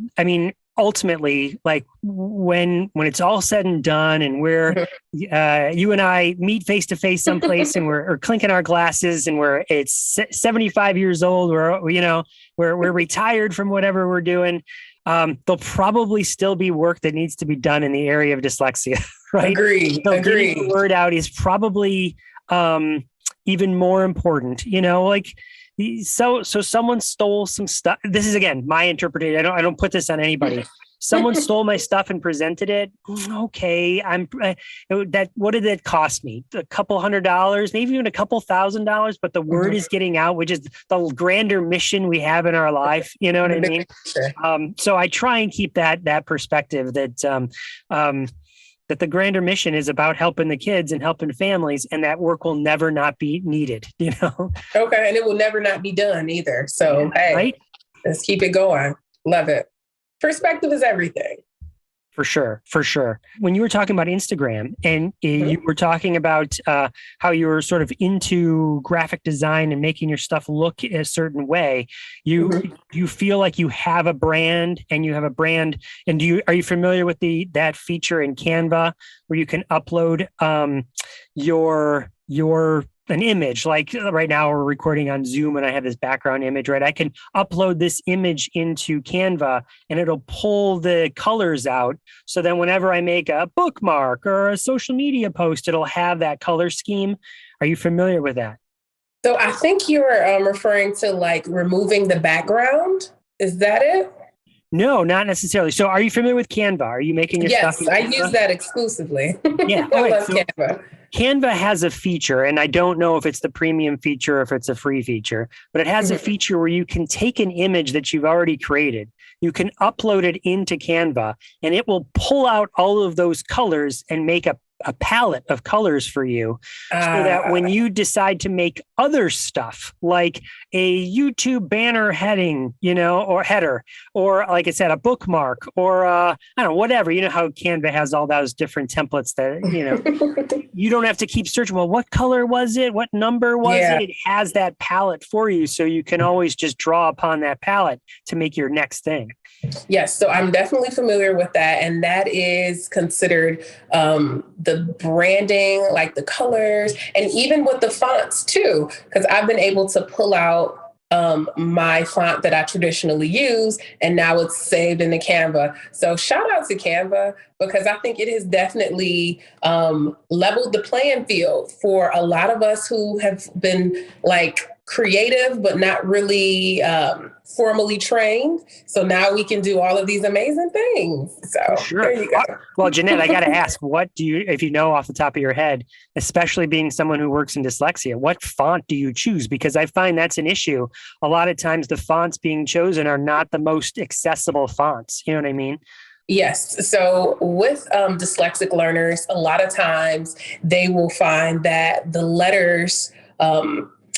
ultimately, like when it's all said and done and we're, you and I meet face to face someplace and we're clinking our glasses and it's 75 years old, we're retired from whatever we're doing. There'll probably still be work that needs to be done in the area of dyslexia, right? Agreed. So getting the word out is probably, even more important, so someone stole some stuff. This is, again, my interpretation. I don't put this on anybody. Someone stole my stuff and presented it. Okay. What did it cost me? A couple $100, maybe even a couple $1,000, but the word is getting out, which is the grander mission we have in our life. You know what I mean? So I try and keep that perspective that the grander mission is about helping the kids and helping families, and that work will never not be needed, Okay. And it will never not be done either. So, hey, right? Let's keep it going. Love it. Perspective is everything. For sure. When you were talking about Instagram and you were talking about how you were sort of into graphic design and making your stuff look a certain way, you feel like you have a brand and and are you familiar with that feature in Canva where you can upload an image? Like right now we're recording on Zoom and I have this background image, right? I can upload this image into Canva and it'll pull the colors out. So then whenever I make a bookmark or a social media post, it'll have that color scheme. Are you familiar with that? So I think you were referring to like removing the background. Is that it? No, not necessarily. So are you familiar with Canva? Are you making your stuff? Yes, I use that exclusively. Yeah. I love Canva. Canva has a feature, and I don't know if it's the premium feature or if it's a free feature, but it has a feature where you can take an image that you've already created, you can upload it into Canva, and it will pull out all of those colors and make a a palette of colors for you so that when you decide to make other stuff like a YouTube banner heading, or header, or like I said, a bookmark, or I don't know, whatever, how Canva has all those different templates that, you don't have to keep searching. Well, what color was it? What number was it? It has that palette for you. So you can always just draw upon that palette to make your next thing. Yes, so I'm definitely familiar with that. And that is considered the branding, like the colors, and even with the fonts too, because I've been able to pull out my font that I traditionally use, and now it's saved in the Canva. So shout out to Canva, because I think it has definitely leveled the playing field for a lot of us who have been like creative, but not really formally trained. So now we can do all of these amazing things. So sure. There you go. Well, Jeanette, I got to ask, what do you, if you know off the top of your head, especially being someone who works in dyslexia, what font do you choose? Because I find that's an issue. A lot of times the fonts being chosen are not the most accessible fonts. You know what I mean? Yes. So with dyslexic learners, a lot of times they will find that the letters,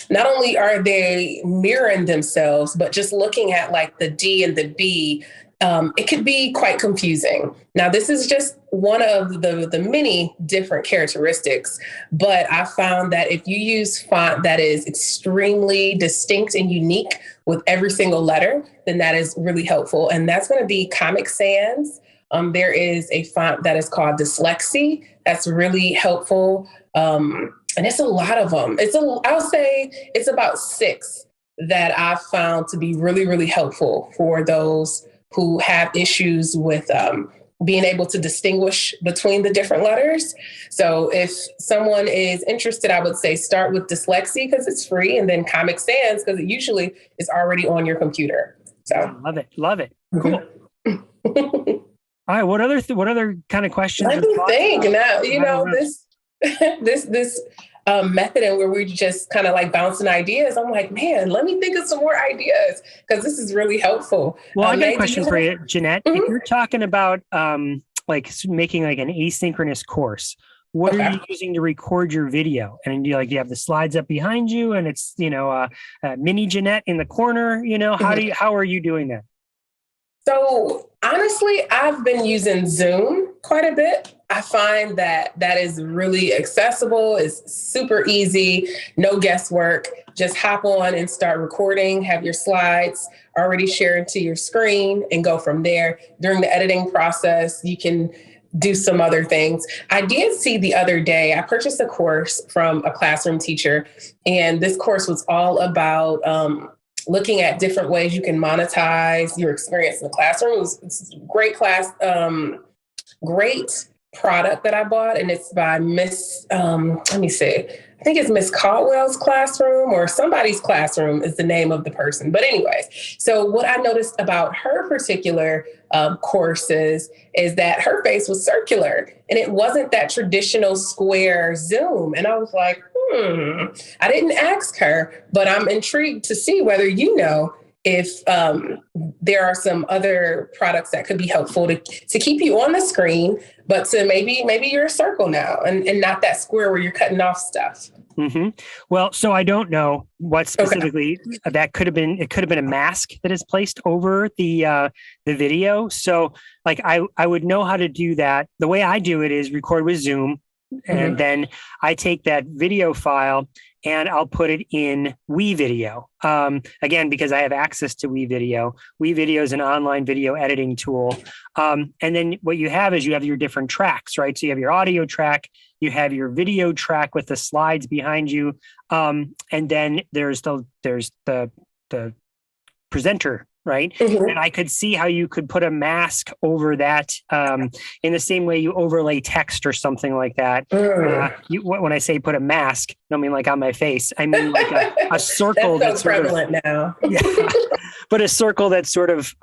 not only are they mirroring themselves, but just looking at like the D and the B, it could be quite confusing. Now, this is just one of the many different characteristics, but I found that if you use font that is extremely distinct and unique with every single letter, then that is really helpful. And that's going to be Comic Sans. There is a font that is called Dyslexy. That's really helpful. And it's a lot of them. I'll say it's about 6 that I've found to be really, really helpful for those who have issues with being able to distinguish between the different letters. So if someone is interested, I would say start with Dyslexy because it's free, and then Comic Sans because it usually is already on your computer. So love it. Cool. All right. What other kind of questions? Let me think. Now, this method and where we're just kind of like bouncing ideas. I'm like, man, let me think of some more ideas because this is really helpful. Well, I got a question for you, Jeanette. Mm-hmm. If you're talking about like making like an asynchronous course, what are you using to record your video? And you have the slides up behind you, and it's mini Jeanette in the corner. How are you doing that? So honestly, I've been using Zoom quite a bit. I find that is really accessible. It's super easy, no guesswork. Just hop on and start recording, have your slides already shared to your screen and go from there. During the editing process, you can do some other things. I did see the other day, I purchased a course from a classroom teacher, and this course was all about looking at different ways you can monetize your experience in the classroom. It was a great class, great product that I bought, and it's by Miss, let me see, I think it's Miss Caldwell's classroom or somebody's classroom is the name of the person. But anyways, so what I noticed about her particular courses is that her face was circular and it wasn't that traditional square Zoom. And I was like, I didn't ask her, but I'm intrigued to see whether if there are some other products that could be helpful to keep you on the screen, but to maybe you're a circle now and not that square where you're cutting off stuff. Mm-hmm. Well, so I don't know what specifically that could have been. It could have been a mask that is placed over the video. So like I would know how to do that. The way I do it is record with Zoom. And then I take that video file and I'll put it in WeVideo. Again, because I have access to WeVideo. WeVideo is an online video editing tool. And then what you have is you have your different tracks, right? So you have your audio track, you have your video track with the slides behind you. And then there's the presenter, right? Mm-hmm. And I could see how you could put a mask over that in the same way you overlay text or something like that. When I say put a mask, I don't mean like on my face. I mean like a circle. That's so prevalent now. Yeah. but a circle that sort of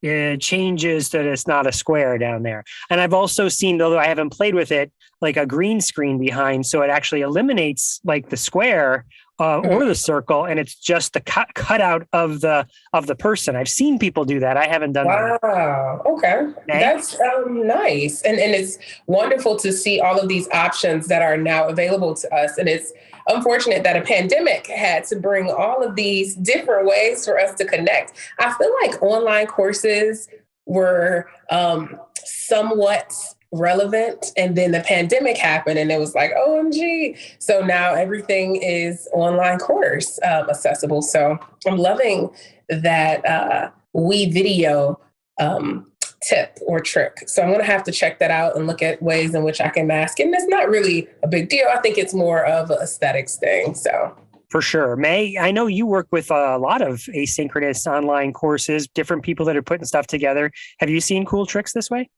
it changes that it's not a square down there. And I've also seen, although I haven't played with it, like a green screen behind, so it actually eliminates like the square or the circle, and it's just the cutout of the person. I've seen people do that. I haven't done that. Wow. Okay. That's nice. And it's wonderful to see all of these options that are now available to us. And it's unfortunate that a pandemic had to bring all of these different ways for us to connect. I feel like online courses were somewhat relevant, and then the pandemic happened and it was like, OMG. So now everything is online course accessible. So I'm loving that WeVideo tip or trick. So I'm going to have to check that out and look at ways in which I can mask it. And it's not really a big deal. I think it's more of an aesthetics thing. So for sure. May, I know you work with a lot of asynchronous online courses, different people that are putting stuff together. Have you seen cool tricks this way?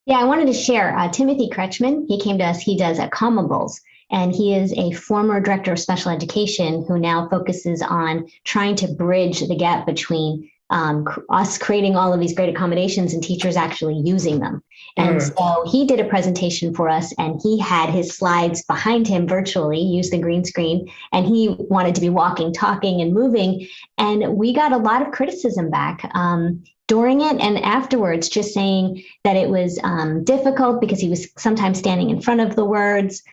Yeah, I wanted to share Timothy Kretschmann. He came to us. He does Commobles, and he is a former director of special education who now focuses on trying to bridge the gap between us creating all of these great accommodations and teachers actually using them. And so he did a presentation for us, and he had his slides behind him virtually, used the green screen, and he wanted to be walking, talking, and moving. And we got a lot of criticism back during it and afterwards, just saying that it was difficult because he was sometimes standing in front of the words,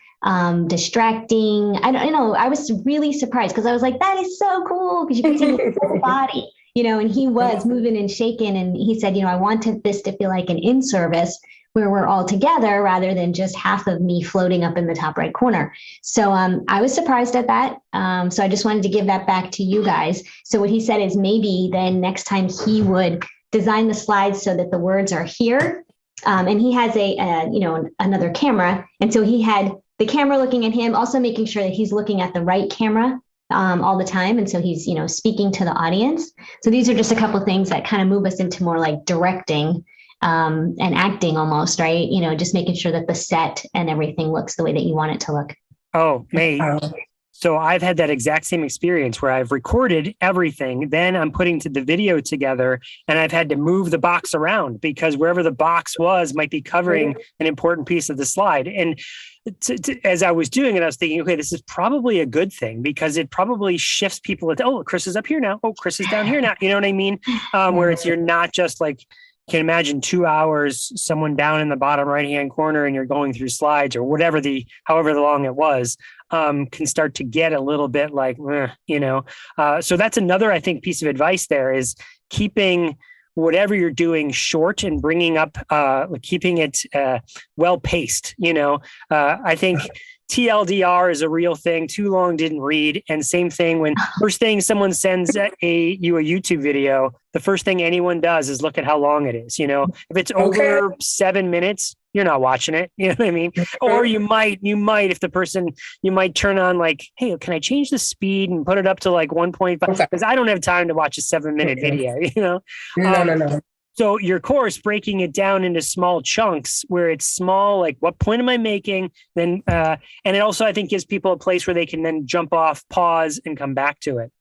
distracting. I was really surprised because I was like, that is so cool, because you can see his whole body. And he was moving and shaking. And he said, I wanted this to feel like an in-service where we're all together rather than just half of me floating up in the top right corner. So I was surprised at that. So I just wanted to give that back to you guys. So what he said is maybe then next time he would design the slides so that the words are here. And he has another camera. And so he had the camera looking at him, also making sure that he's looking at the right camera all the time. And so he's, speaking to the audience. So these are just a couple of things that kind of move us into more like directing and acting almost, right? Just making sure that the set and everything looks the way that you want it to look. Oh, May. So I've had that exact same experience where I've recorded everything, then I'm putting the video together, and I've had to move the box around because wherever the box was might be covering an important piece of the slide. And as I was doing it, I was thinking, okay, this is probably a good thing because it probably shifts people. Oh, Chris is up here now. Oh, Chris is down here now. You know what I mean? Where you're not just like, can imagine 2 hours, someone down in the bottom right-hand corner and you're going through slides or however long it was, can start to get a little bit like, so that's another, I think, piece of advice there is keeping whatever you're doing short and bringing up, keeping it well-paced. I think TLDR is a real thing. Too long, didn't read. And same thing when first thing someone sends you a YouTube video, the first thing anyone does is look at how long it is. If it's over 7 minutes, you're not watching it. You know what I mean? Or you might, if the person, you might turn on like, hey, can I change the speed and put it up to like 1.5? Because I don't have time to watch a 7-minute video, No. So your course, breaking it down into small chunks where it's small, like what point am I making? Then, and it also, I think, gives people a place where they can then jump off, pause, and come back to it.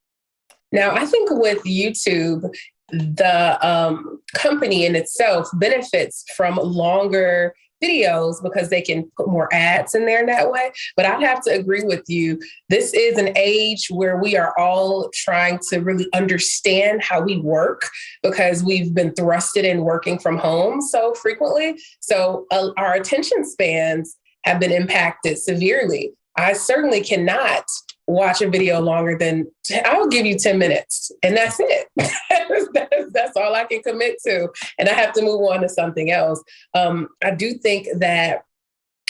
Now, I think with YouTube, the company in itself benefits from longer videos because they can put more ads in there in that way. But I'd have to agree with you. This is an age where we are all trying to really understand how we work because we've been thrusted in working from home so frequently. So our attention spans have been impacted severely. I certainly cannot watch a video longer than, I'll give you 10 minutes and that's it. That's all I can commit to. And I have to move on to something else. I do think that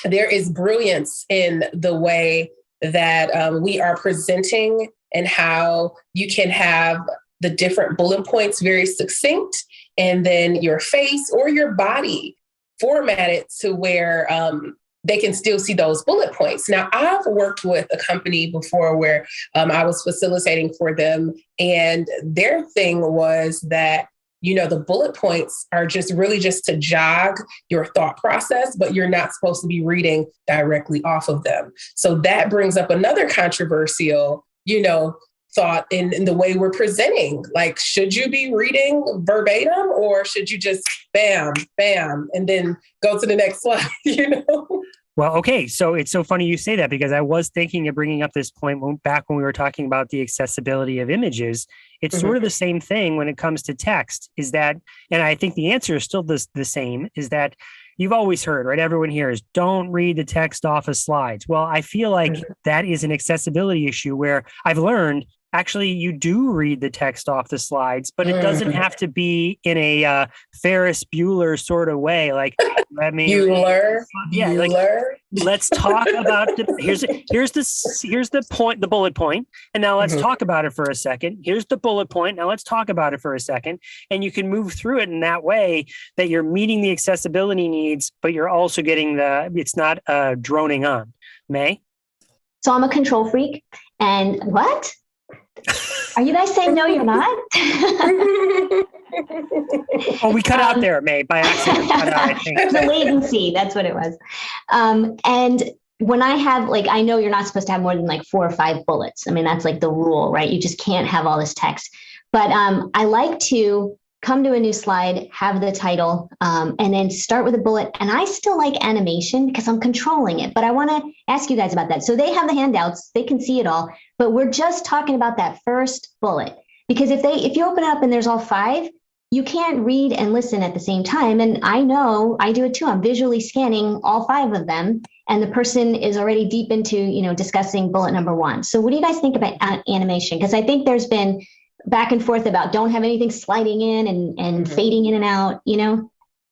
there is brilliance in the way that we are presenting and how you can have the different bullet points very succinct and then your face or your body formatted to where they can still see those bullet points. Now, I've worked with a company before where I was facilitating for them, and their thing was that, the bullet points are just to jog your thought process, but you're not supposed to be reading directly off of them. So that brings up another controversial, thought in the way we're presenting. Like, should you be reading verbatim or should you just bam, bam, and then go to the next slide, you know? Well, okay. So it's so funny you say that because I was thinking of bringing up this point back when we were talking about the accessibility of images. It's sort of the same thing when it comes to text is that, and I think the answer is still the same, is that you've always heard, right? Everyone hears, don't read the text off of slides. Well, I feel like that is an accessibility issue where I've learned actually you do read the text off the slides, but it doesn't have to be in a Ferris Bueller sort of way. Like, let me, Bueller, yeah, Bueller. Like, let's talk about here's the point, the bullet point, and now let's talk about it for a second. Here's the bullet point. Now let's talk about it for a second, and you can move through it in that way that you're meeting the accessibility needs, but you're also getting it's not droning on. May? So I'm a control freak, and what? Are you guys saying no, you're not? Oh, we cut out there, May, by accident. Cut out, I think. The latency, that's what it was. And when I have, like, I know you're not supposed to have more than like 4 or 5 bullets. I mean, that's like the rule, right? You just can't have all this text. But I like to come to a new slide, have the title, and then start with a bullet. And I still like animation because I'm controlling it. But I want to ask you guys about that. So they have the handouts, they can see it all, but we're just talking about that first bullet. Because if you open it up and there's all 5, you can't read and listen at the same time. And I know I do it too. I'm visually scanning all 5 of them. And the person is already deep into, discussing bullet number 1. So what do you guys think about animation? Because I think there's been back and forth about don't have anything sliding in and fading in and out,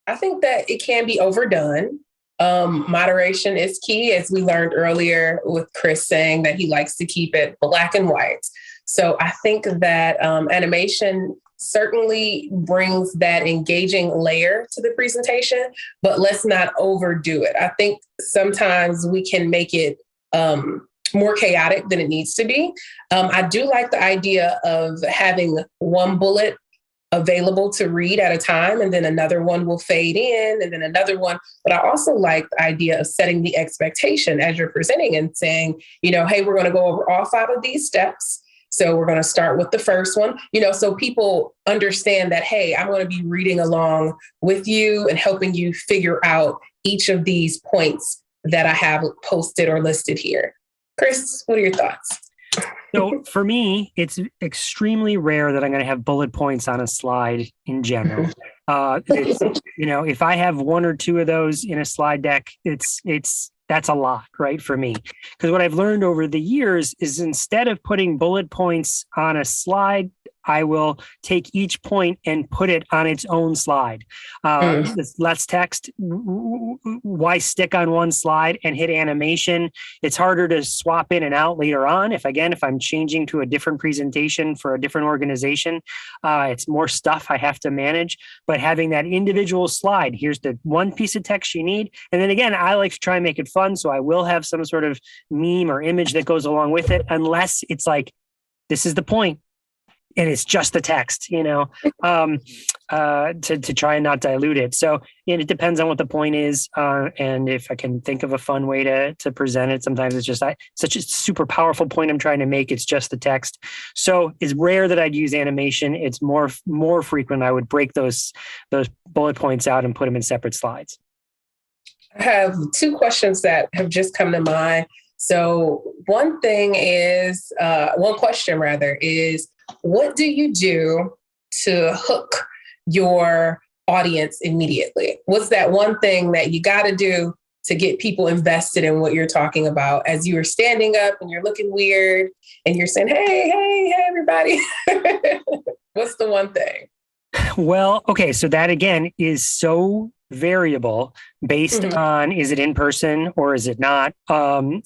I think that it can be overdone. Moderation is key, as we learned earlier with Chris saying that he likes to keep it black and white. So I think that animation certainly brings that engaging layer to the presentation, but let's not overdo it. I think sometimes we can make it more chaotic than it needs to be. I do like the idea of having one bullet available to read at a time, and then another one will fade in, and then another one. But I also like the idea of setting the expectation as you're presenting and saying, hey, we're going to go over all 5 of these steps. So we're going to start with the first one, so people understand that, hey, I'm going to be reading along with you and helping you figure out each of these points that I have posted or listed here. Chris, what are your thoughts? So for me, it's extremely rare that I'm going to have bullet points on a slide in general. If I have 1 or 2 of those in a slide deck, that's a lot, right, for me. Because what I've learned over the years is instead of putting bullet points on a slide, I will take each point and put it on its own slide. Let's text. Why stick on one slide and hit animation? It's harder to swap in and out later on. If I'm changing to a different presentation for a different organization, it's more stuff I have to manage. But having that individual slide, here's the one piece of text you need. And then again, I like to try and make it fun. So I will have some sort of meme or image that goes along with it, unless it's like, this is the point. And it's just the text, to try and not dilute it. So it depends on what the point is. And if I can think of a fun way to present it, sometimes it's just such a super powerful point I'm trying to make. It's just the text. So it's rare that I'd use animation. It's more frequent. I would break those bullet points out and put them in separate slides. I have 2 questions that have just come to mind. So one question is, what do you do to hook your audience immediately? What's that one thing that you got to do to get people invested in what you're talking about as you are standing up and you're looking weird and you're saying, hey, everybody? What's the one thing? Well, okay. So that again is so variable based on, is it in person or is it not?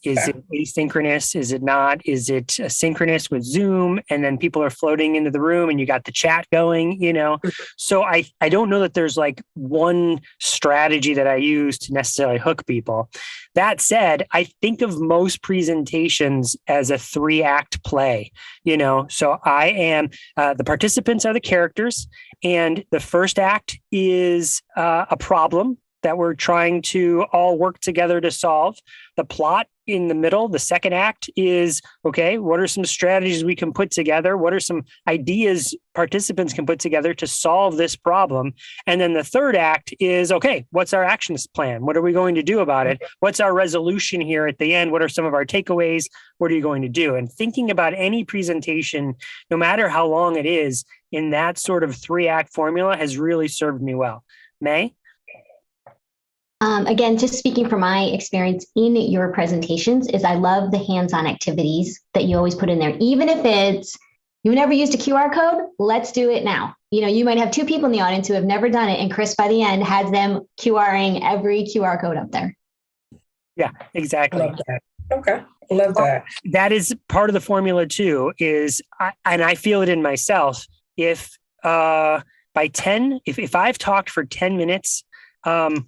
Is it asynchronous? Is it not? Is it synchronous with Zoom? And then people are floating into the room and you got the chat going, So I don't know that there's like one strategy that I use to necessarily hook people. That said, I think of most presentations as a 3-act play, So I am, the participants are the characters, and the first act is a problem. that we're trying to all work together to solve. The plot in the middle, the second act is, okay, what are some strategies we can put together? What are some ideas participants can put together to solve this problem? And then the third act is, okay, what's our actions plan? What are we going to do about it? What's our resolution here at the end? What are some of our takeaways? What are you going to do? And thinking about any presentation, no matter how long it is, in that sort of 3-act formula has really served me well. May? Again, just speaking from my experience in your presentations, is I love the hands-on activities that you always put in there. Even if it's, you've never used a QR code, let's do it now. You know, you might have 2 people in the audience who have never done it, and Chris by the end has them QRing every QR code up there. Yeah, exactly. Love that. Okay. Love that. That is part of the formula too, is, and I feel it in myself, if by 10, if I've talked for 10 minutes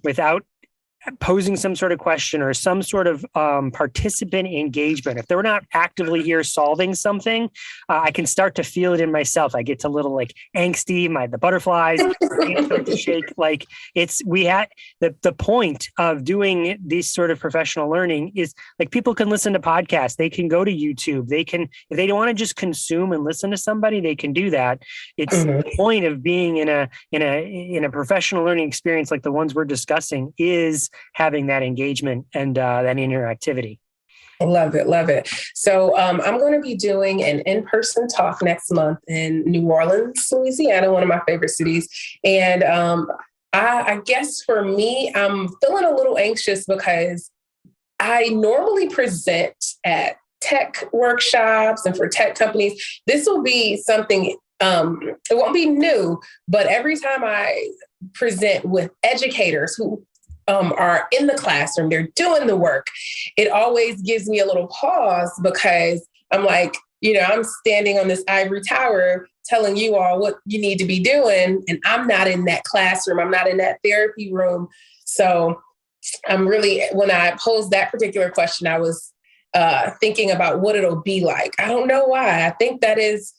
without posing some sort of question or some sort of participant engagement, if they're not actively here solving something, I can start to feel it in myself. I get a little like angsty, the butterflies start to shake. Like we had the point of doing this sort of professional learning is like people can listen to podcasts, they can go to YouTube, they can, if they don't want to just consume and listen to somebody, they can do that. It's the point of being in a professional learning experience like the ones we're discussing is having that engagement and that interactivity. Love it. Love it. So I'm going to be doing an in-person talk next month in New Orleans, Louisiana, one of my favorite cities. And I guess for me, I'm feeling a little anxious because I normally present at tech workshops and for tech companies. This will be something, it won't be new, but every time I present with educators who are in the classroom, they're doing the work, it always gives me a little pause because I'm like, you know, I'm standing on this ivory tower telling you all what you need to be doing, and I'm not in that classroom, I'm not in that therapy room. So I'm really, when I posed that particular question, I was thinking about what it'll be like. I don't know why. I think that is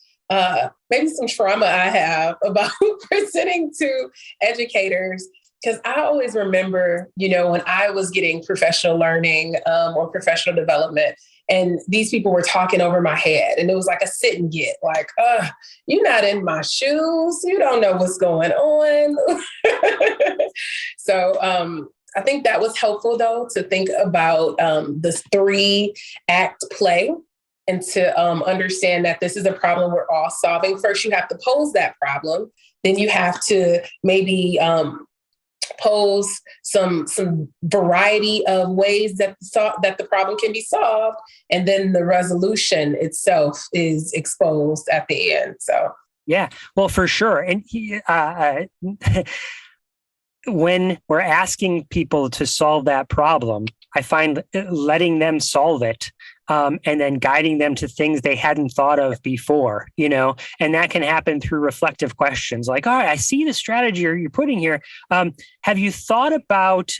maybe some trauma I have about presenting to educators. Because I always remember, you know, when I was getting professional learning or professional development, and these people were talking over my head, and it was like a sit and get, like, you're not in my shoes, you don't know what's going on. So I think that was helpful, though, to think about this 3-act play and to understand that this is a problem we're all solving. First, you have to pose that problem. Then you have to maybe pose some variety of ways that the problem can be solved, and then the resolution itself is exposed at the end. So yeah, well, for sure. And when we're asking people to solve that problem, I find letting them solve it and then guiding them to things they hadn't thought of before, you know, and that can happen through reflective questions like, all right, I see the strategy you're putting here. Have you thought about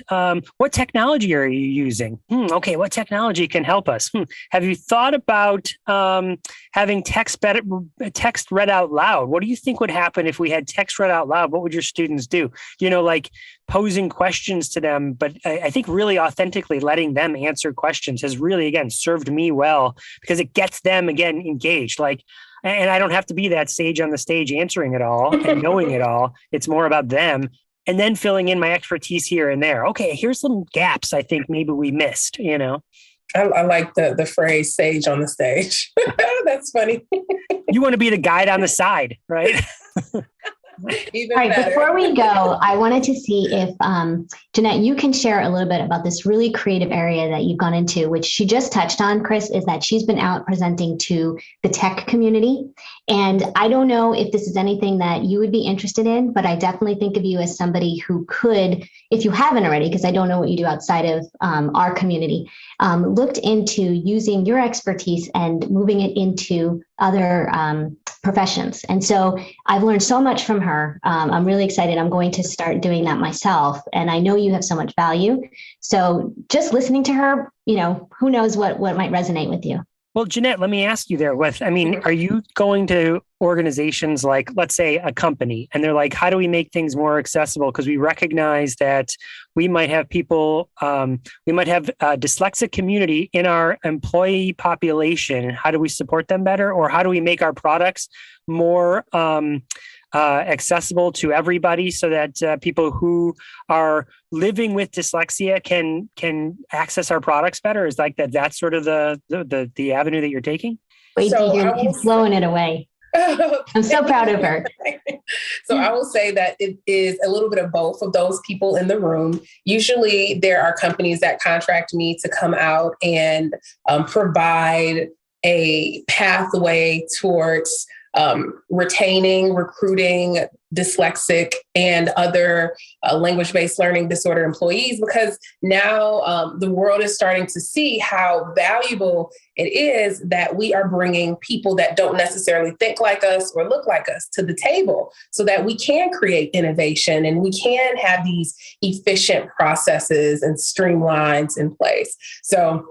what technology are you using? Okay, what technology can help us? Have you thought about having text read out loud? What do you think would happen if we had text read out loud? What would your students do? You know, like posing questions to them, but I think really authentically letting them answer questions has really, again, served me well because it gets them, again, engaged. Like, and I don't have to be that sage on the stage answering it all and knowing it all. It's more about them. And then filling in my expertise here and there. Okay, here's some gaps I think maybe we missed, you know? I like the phrase sage on the stage. That's funny. You want to be the guide on the side, right? Even All right, better. before we go, I wanted to see if, Jeanette, you can share a little bit about this really creative area that you've gone into, which she just touched on, Chris, is that she's been out presenting to the tech community. And I don't know if this is anything that you would be interested in, but I definitely think of you as somebody who could, if you haven't already, because I don't know what you do outside of our community, looked into using your expertise and moving it into other professions. And so I've learned so much from her. I'm really excited. I'm going to start doing that myself. And I know you have so much value. So just listening to her, you know, who knows what might resonate with you. Well, Jeanette, let me ask you there are you going to organizations like, let's say, a company, and they're like, how do we make things more accessible? Because we recognize that we might have people, we might have a dyslexic community in our employee population. How do we support them better? Or how do we make our products more accessible to everybody so that people who are living with dyslexia can access our products better? Is like that's sort of the avenue that you're taking? Wait to hear she's blowing it away. I'm so proud of her. So I will say that it is a little bit of both of those people in the room. Usually there are companies that contract me to come out and provide a pathway towards retaining, recruiting dyslexic and other language-based learning disorder employees, because now the world is starting to see how valuable it is that we are bringing people that don't necessarily think like us or look like us to the table so that we can create innovation and we can have these efficient processes and streamlines in place. So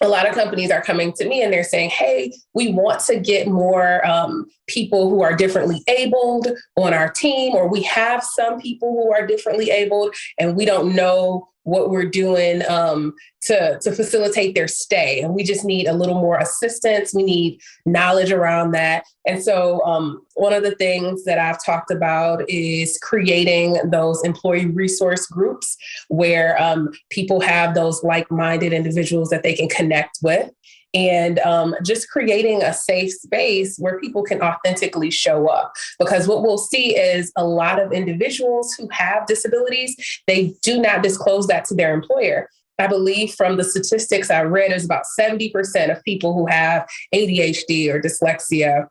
a lot of companies are coming to me and they're saying, hey, we want to get more people who are differently abled on our team, or we have some people who are differently abled and we don't know what we're doing to facilitate their stay. And we just need a little more assistance. We need knowledge around that. And so one of the things that I've talked about is creating those employee resource groups where people have those like-minded individuals that they can connect with. And just creating a safe space where people can authentically show up. Because what we'll see is a lot of individuals who have disabilities, they do not disclose that to their employer. I believe from the statistics I read, there's about 70% of people who have ADHD or dyslexia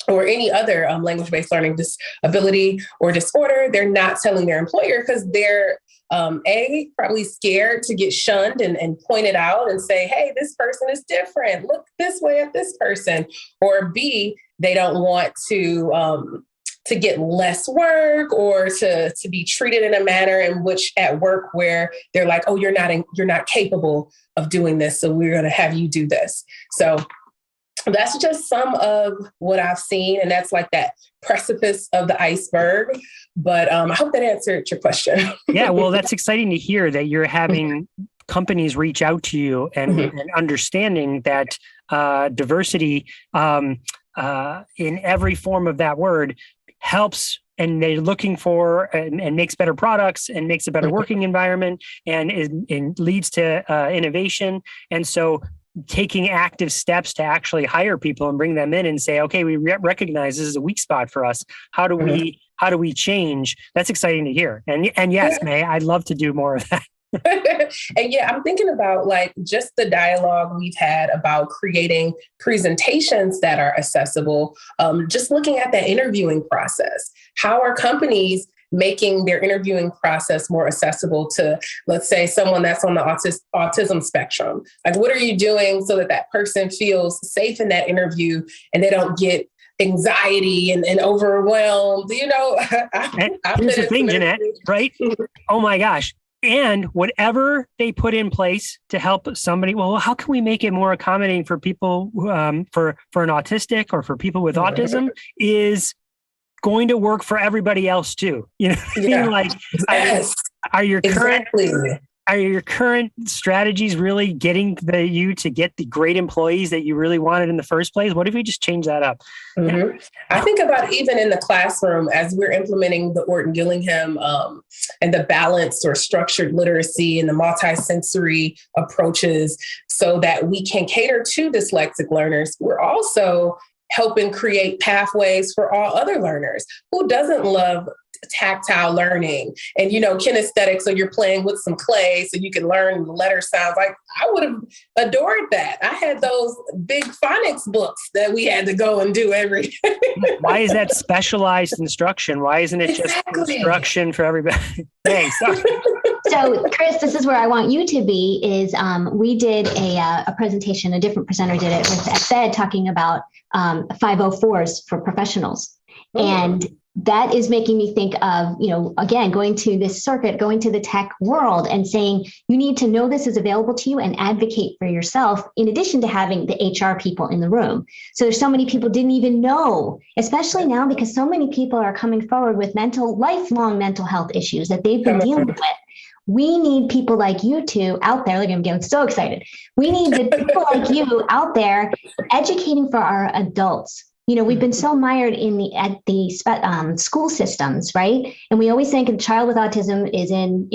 or any other language-based learning disability or disorder. They're not telling their employer because they're probably scared to get shunned and pointed out and say, hey, this person is different. Look this way at this person. Or B, they don't want to get less work or to be treated in a manner in which at work where they're like, oh, you're not capable of doing this, so we're going to have you do this. So that's just some of what I've seen. And that's like that precipice of the iceberg. But I hope that answered your question. Yeah, well, that's exciting to hear that you're having companies reach out to you and understanding that diversity in every form of that word helps, and they're looking for and makes better products and makes a better working environment and leads to innovation. And so taking active steps to actually hire people and bring them in and say, okay, we recognize this is a weak spot for us. How do we change? That's exciting to hear. And yes, May, I'd love to do more of that. And yeah, I'm thinking about like just the dialogue we've had about creating presentations that are accessible. Just looking at that interviewing process. How are companies making their interviewing process more accessible to, let's say, someone that's on the autism spectrum? Like, what are you doing so that that person feels safe in that interview and they don't get anxiety and overwhelmed? You know, here's the thing, Jeanette, right? Oh my gosh. And whatever they put in place to help somebody, well, how can we make it more accommodating for people, for an autistic or for people with autism is going to work for everybody else too. You know what I mean? Like, yes, are your current strategies really getting you to get the great employees that you really wanted in the first place? What if we just change that up? Mm-hmm. I think about even in the classroom as we're implementing the Orton Gillingham and the balanced or structured literacy and the multisensory approaches so that we can cater to dyslexic learners. We're also helping create pathways for all other learners. Who doesn't love tactile learning and, kinesthetic? So you're playing with some clay so you can learn the letter sounds. Like, I would have adored that. I had those big phonics books that we had to go and do every day. Why is that specialized instruction? Why isn't it just instruction for everybody? Thanks. So, Chris, this is where I want you to be. Is we did a presentation, a different presenter did it with Ed talking about 504s for professionals. And that is making me think of, again, going to this circuit, going to the tech world and saying, you need to know this is available to you and advocate for yourself, in addition to having the HR people in the room. So there's so many people didn't even know, especially now, because so many people are coming forward with lifelong mental health issues that they've been dealing with. We need people like you two out there. Look, I'm getting so excited. We need the people like you out there educating for our adults. We've been so mired at the school systems, right? And we always think a child with autism is in,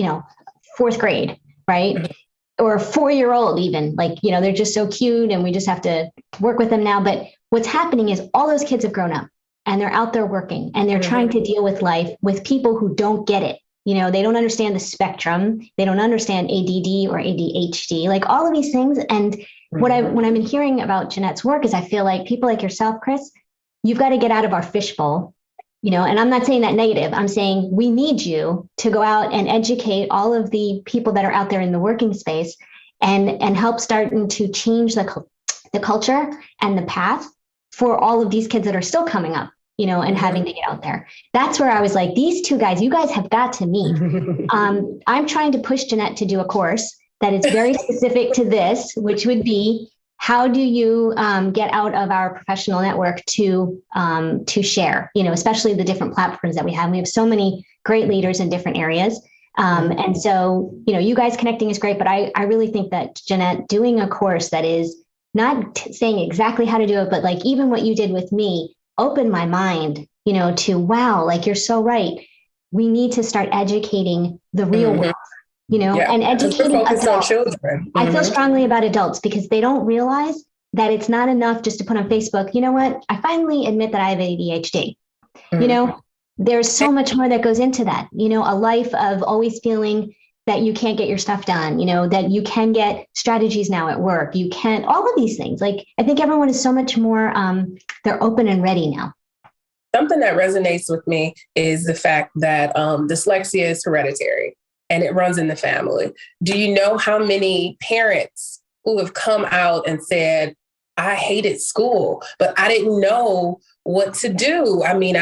fourth grade, right? Or a 4-year-old even, they're just so cute and we just have to work with them now. But what's happening is all those kids have grown up and they're out there working and they're trying to deal with life with people who don't get it. They don't understand the spectrum. They don't understand ADD or ADHD, like all of these things. And when I've been hearing about Jeanette's work is I feel like people like yourself, Chris, you've got to get out of our fishbowl, and I'm not saying that negative. I'm saying we need you to go out and educate all of the people that are out there in the working space and help starting to change the culture and the path for all of these kids that are still coming up, and having to get out there. That's where I was like, these two guys, you guys have got to meet. I'm trying to push Jeanette to do a course that is very specific to this, which would be, how do you get out of our professional network to share, especially the different platforms that we have. We have so many great leaders in different areas. And so, you guys connecting is great, but I really think that Jeanette doing a course that is not saying exactly how to do it, but like even what you did with me opened my mind, to wow, like you're so right. We need to start educating the real world. And educating adults. Children. I feel strongly about adults because they don't realize that it's not enough just to put on Facebook, you know what? I finally admit that I have ADHD. There's so much more that goes into that, a life of always feeling that you can't get your stuff done, that you can get strategies now at work. You can't, all of these things. Like, I think everyone is so much more, they're open and ready now. Something that resonates with me is the fact that dyslexia is hereditary. And it runs in the family. Do you know how many parents who have come out and said, I hated school, but I didn't know what to do? I mean,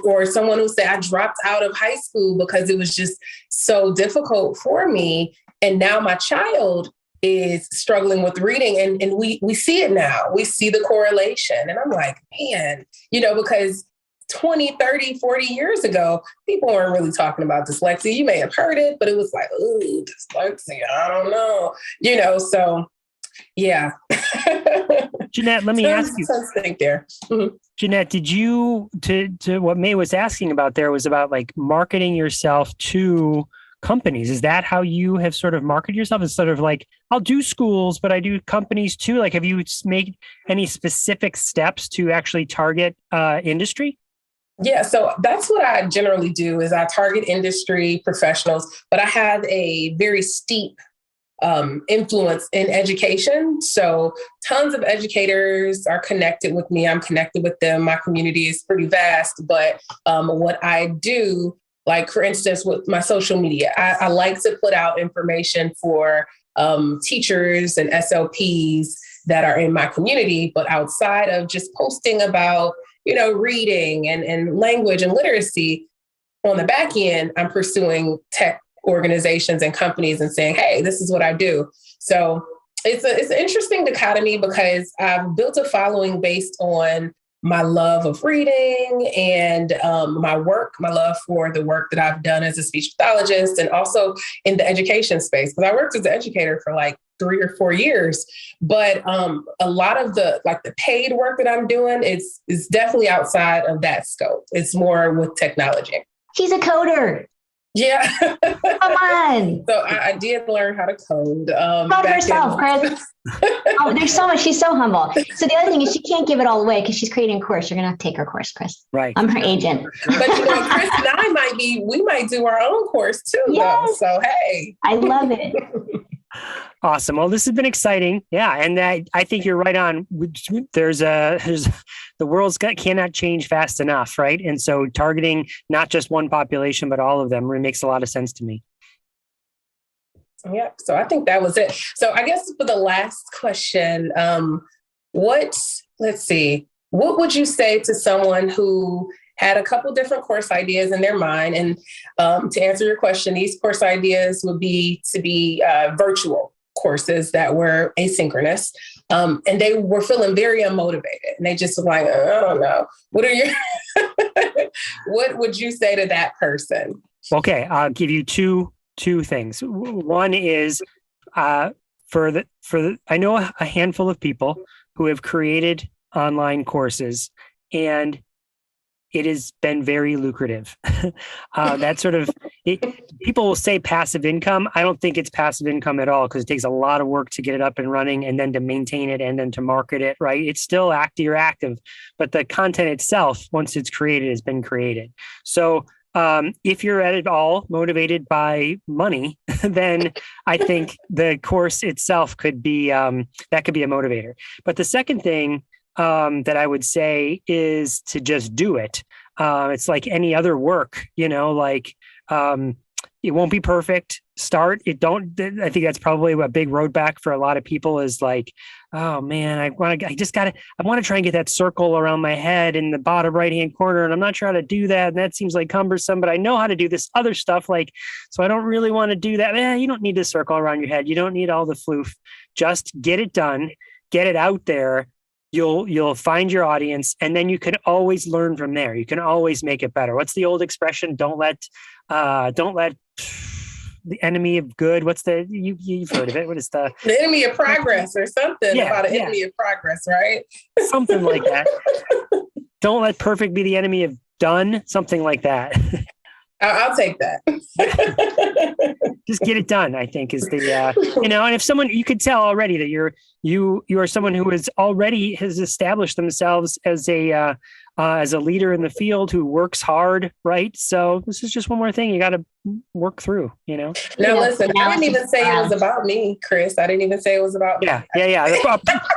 or someone who said, I dropped out of high school because it was just so difficult for me. And now my child is struggling with reading and we see it now. We see the correlation. And I'm like, man, because 20, 30, 40 years ago, people weren't really talking about dyslexia. You may have heard it, but it was like, ooh, dyslexia, I don't know. So yeah. Jeanette, let me ask you. Think there. Mm-hmm. Jeanette, did you, to what May was asking about there was about like marketing yourself to companies. Is that how you have sort of marketed yourself? It's sort of like, I'll do schools, but I do companies too. Like, have you made any specific steps to actually target industry? Yeah, so that's what I generally do is I target industry professionals, but I have a very steep influence in education. So tons of educators are connected with me. I'm connected with them. My community is pretty vast, but what I do, like for instance, with my social media, I like to put out information for teachers and SLPs that are in my community, but outside of just posting about reading and language and literacy, on the back end, I'm pursuing tech organizations and companies and saying, hey, this is what I do. So it's an interesting dichotomy because I've built a following based on my love of reading and my love for the work that I've done as a speech pathologist and also in the education space. Because I worked as an educator for like 3 or 4 years, but a lot of the paid work that I'm doing is definitely outside of that scope. It's more with technology. She's a coder. Yeah. Come on. So I did learn how to code. Code herself, Chris. Oh, there's so much. She's so humble. So the other thing is she can't give it all away because she's creating a course. You're going to have to take her course, Chris. Right. I'm her agent. But Chris and I we might do our own course too. Yes. Though. So, hey. I love it. Awesome. Well, this has been exciting. Yeah. And I think you're right on. There's the world's cannot change fast enough. Right. And so targeting not just one population, but all of them really makes a lot of sense to me. Yeah. So I think that was it. So I guess for the last question, what would you say to someone who had a couple different course ideas in their mind. And to answer your question, these course ideas would be to be virtual courses that were asynchronous. And they were feeling very unmotivated. And they just were like, I don't know. What are your, what would you say to that person? Okay, I'll give you two things. One is I know a handful of people who have created online courses, and it has been very lucrative. That sort of people will say passive income. I don't think it's passive income at all, because it takes a lot of work to get it up and running, and then to maintain it, and then to market it. Right? It's still you're active, but the content itself, once it's created, has been created. So if you're at all motivated by money, then I think the course itself could be that could be a motivator. But the second thing that I would say is to just do it. It's like any other work, like it won't be perfect. Start it. I think that's probably a big roadblock for a lot of people is like, oh man, I want to try and get that circle around my head in the bottom right-hand corner. And I'm not sure how to do that. And that seems like cumbersome, but I know how to do this other stuff. So I don't really want to do that. You don't need to circle around your head. You don't need all the floof. Just get it done, get it out there. You'll find your audience, and then you can always learn from there. You can always make it better. What's the old expression? Don't let the enemy of good. What's you've heard of it? What is the enemy of progress or something about an enemy of progress, right? Something like that. Don't let perfect be the enemy of done. Something like that. I'll take that. Just get it done, I think, is the and if someone, you could tell already that you are someone who has established themselves as a leader in the field who works hard, right? So this is just one more thing you got to work through, Now listen, I didn't even say it was about me, Chris. I didn't even say it was about me. Yeah.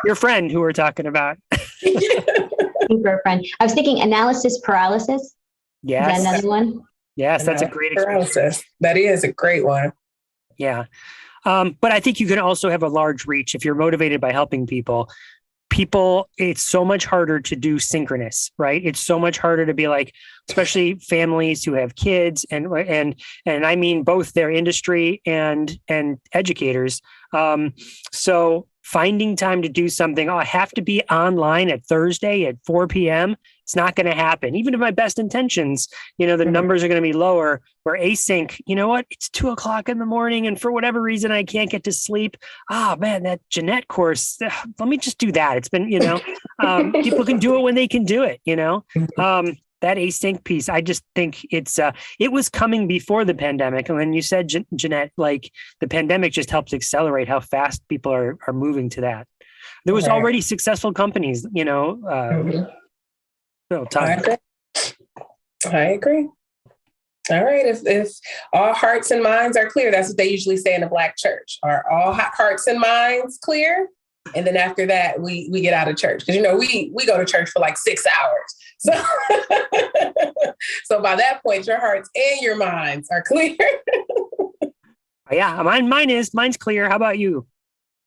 Your friend who we're talking about. Super friend. I was thinking analysis paralysis. Yes. Is that another one? Yes, that's a great paralysis. That is a great one. Yeah. But I think you can also have a large reach if you're motivated by helping people. It's so much harder to do synchronous, right? It's so much harder to be like, especially families who have kids and I mean both their industry and educators. So finding time to do something, I have to be online at Thursday at 4 p.m. It's not going to happen. Even if my best intentions, the numbers are going to be lower. Where async, it's 2:00 in the morning, and for whatever reason, I can't get to sleep. Man, that Jeanette course, let me just do that. It's been, people can do it when they can do it, that async piece, I just think it was coming before the pandemic. And when you said, Jeanette, like the pandemic just helped accelerate how fast people are moving to that. There was already successful companies, I agree. All right. If all hearts and minds are clear, that's what they usually say in the Black church. Are all hearts and minds clear? And then after that, we get out of church. Because, we go to church for like 6 hours. So, so by that point, your hearts and your minds are clear. Yeah, mine's clear. How about you?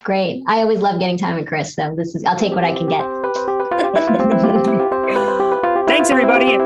Great. I always love getting time with Chris. So I'll take what I can get. Thanks, everybody.